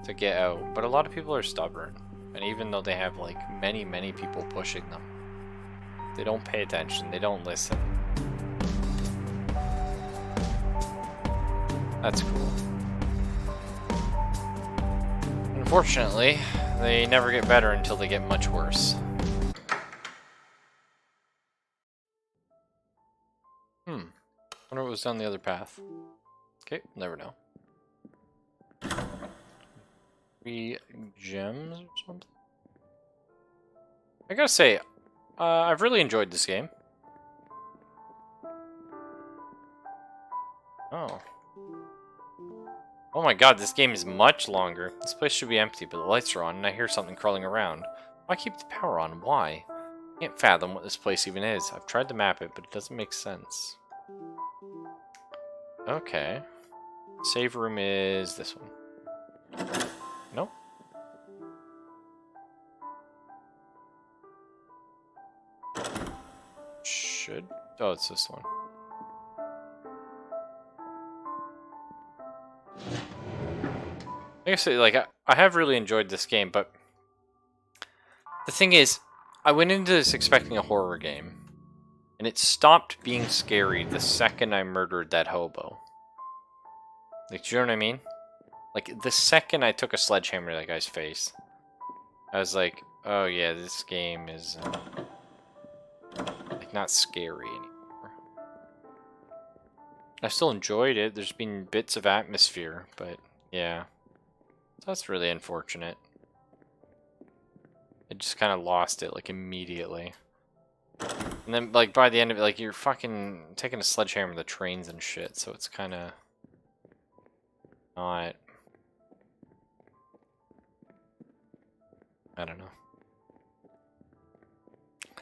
to get out. But a lot of people are stubborn. And even though they have, like, many people pushing them, they don't pay attention. They don't listen. That's cool. Unfortunately, they never get better until they get much worse. Wonder what was down the other path. Okay, never know. 3 gems or something? I gotta say, I've really enjoyed this game. Oh. Oh my god, this game is much longer. This place should be empty, but the lights are on and I hear something crawling around. Why keep the power on? Why? I can't fathom what this place even is. I've tried to map it, but it doesn't make sense. Okay. Save room is this one. Nope. Should. Oh, it's this one. Like I say, like, I have really enjoyed this game, but the thing is, I went into this expecting a horror game, and it stopped being scary the second I murdered that hobo. Like, do you know what I mean? Like, the second I took a sledgehammer to that guy's face, I was like, oh yeah, this game is, like, not scary anymore. I still enjoyed it. There's been bits of atmosphere, but yeah. So that's really unfortunate. I just kind of lost it, like, immediately. And then, like, by the end of it, like, you're fucking taking a sledgehammer to the trains and shit, so it's kind of not... I don't know.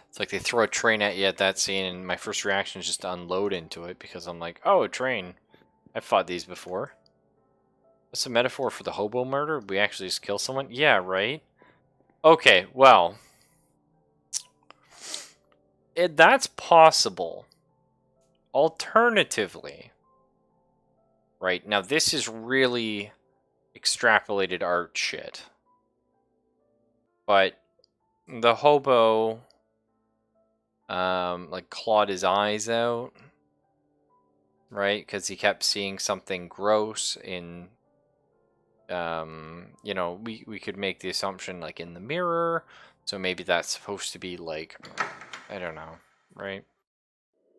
It's like they throw a train at you at that scene, and my first reaction is just to unload into it, because I'm like, oh, a train. I've fought these before. What's a metaphor for the hobo murder? We actually just kill someone? Yeah, right? Okay, well... that's possible. Alternatively... Right, now this is really extrapolated art shit. But the hobo, like, clawed his eyes out, right? Because he kept seeing something gross in, you know, we could make the assumption, like, in the mirror. So maybe that's supposed to be, like, I don't know, right?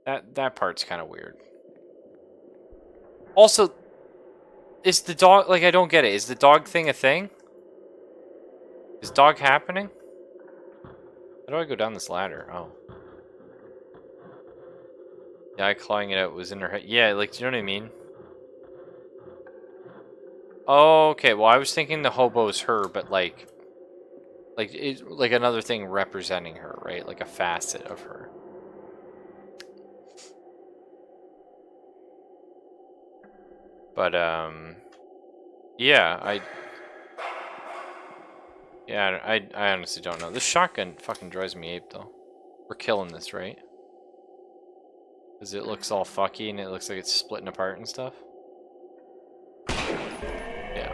That part's kind of weird. Also, is the dog, like, I don't get it. Is the dog thing a thing? Is dog happening? How do I go down this ladder? Oh. Yeah, clawing it out was in her head. Yeah, like, do you know what I mean? Oh, okay. Well, I was thinking the hobo's her, but like another thing representing her, right? Like a facet of her. But yeah, I honestly don't know. This shotgun fucking drives me ape though. We're killing this, right? Because it looks all fucky and it looks like it's splitting apart and stuff. Yeah.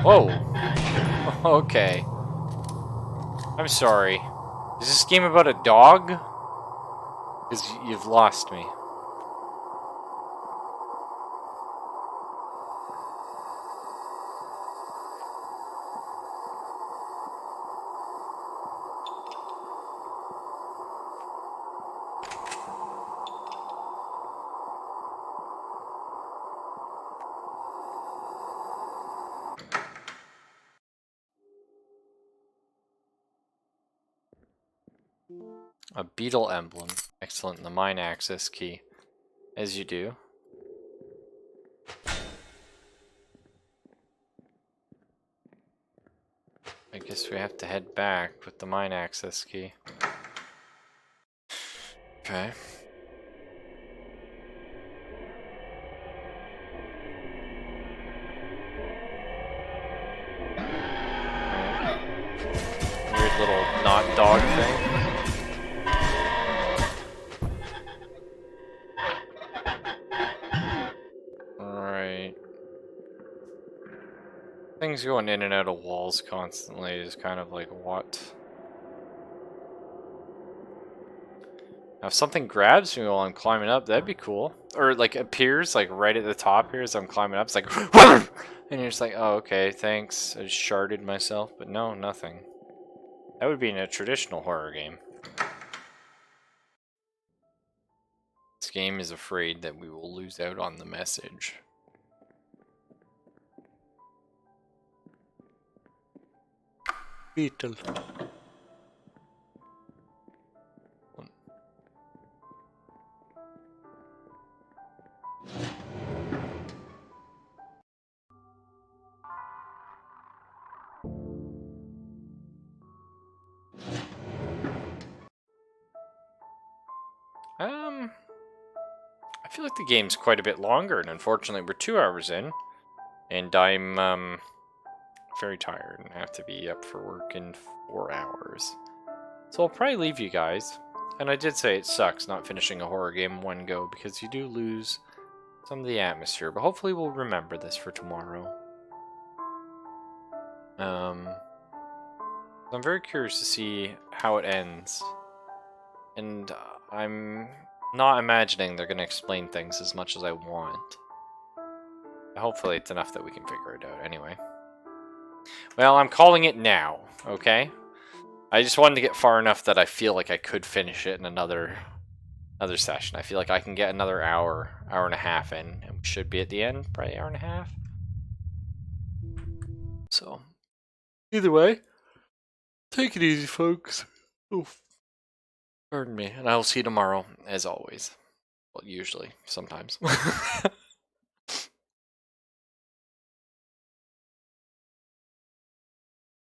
Whoa. Okay. I'm sorry. Is this game about a dog? Because you've lost me. A beetle emblem. Excellent. The mine access key. As you do. I guess we have to head back with the mine access key. Okay. Weird little not dog thing. Alright. Things going in and out of walls constantly is kind of like, what? Now, if something grabs me while I'm climbing up, that'd be cool. Or, like, appears, like, right at the top here as I'm climbing up. It's like, and you're just like, oh, okay, thanks. I just sharded myself. But no, nothing. That would be in a traditional horror game. This game is afraid that we will lose out on the message. Beetle. I feel like the game's quite a bit longer, and unfortunately we're 2 hours in, and I'm very tired and have to be up for work in 4 hours. So I'll probably leave you guys. And I did say it sucks not finishing a horror game in one go, because you do lose some of the atmosphere, but hopefully we'll remember this for tomorrow. I'm very curious to see how it ends. And I'm not imagining they're going to explain things as much as I want. Hopefully it's enough that we can figure it out anyway. Well, I'm calling it now, okay? I just wanted to get far enough that I feel like I could finish it in another session. I feel like I can get another hour and a half in, and we should be at the end, probably hour and a half. So, either way, take it easy, folks. Oof. Pardon me, and I will see you tomorrow, as always. Well, usually, sometimes.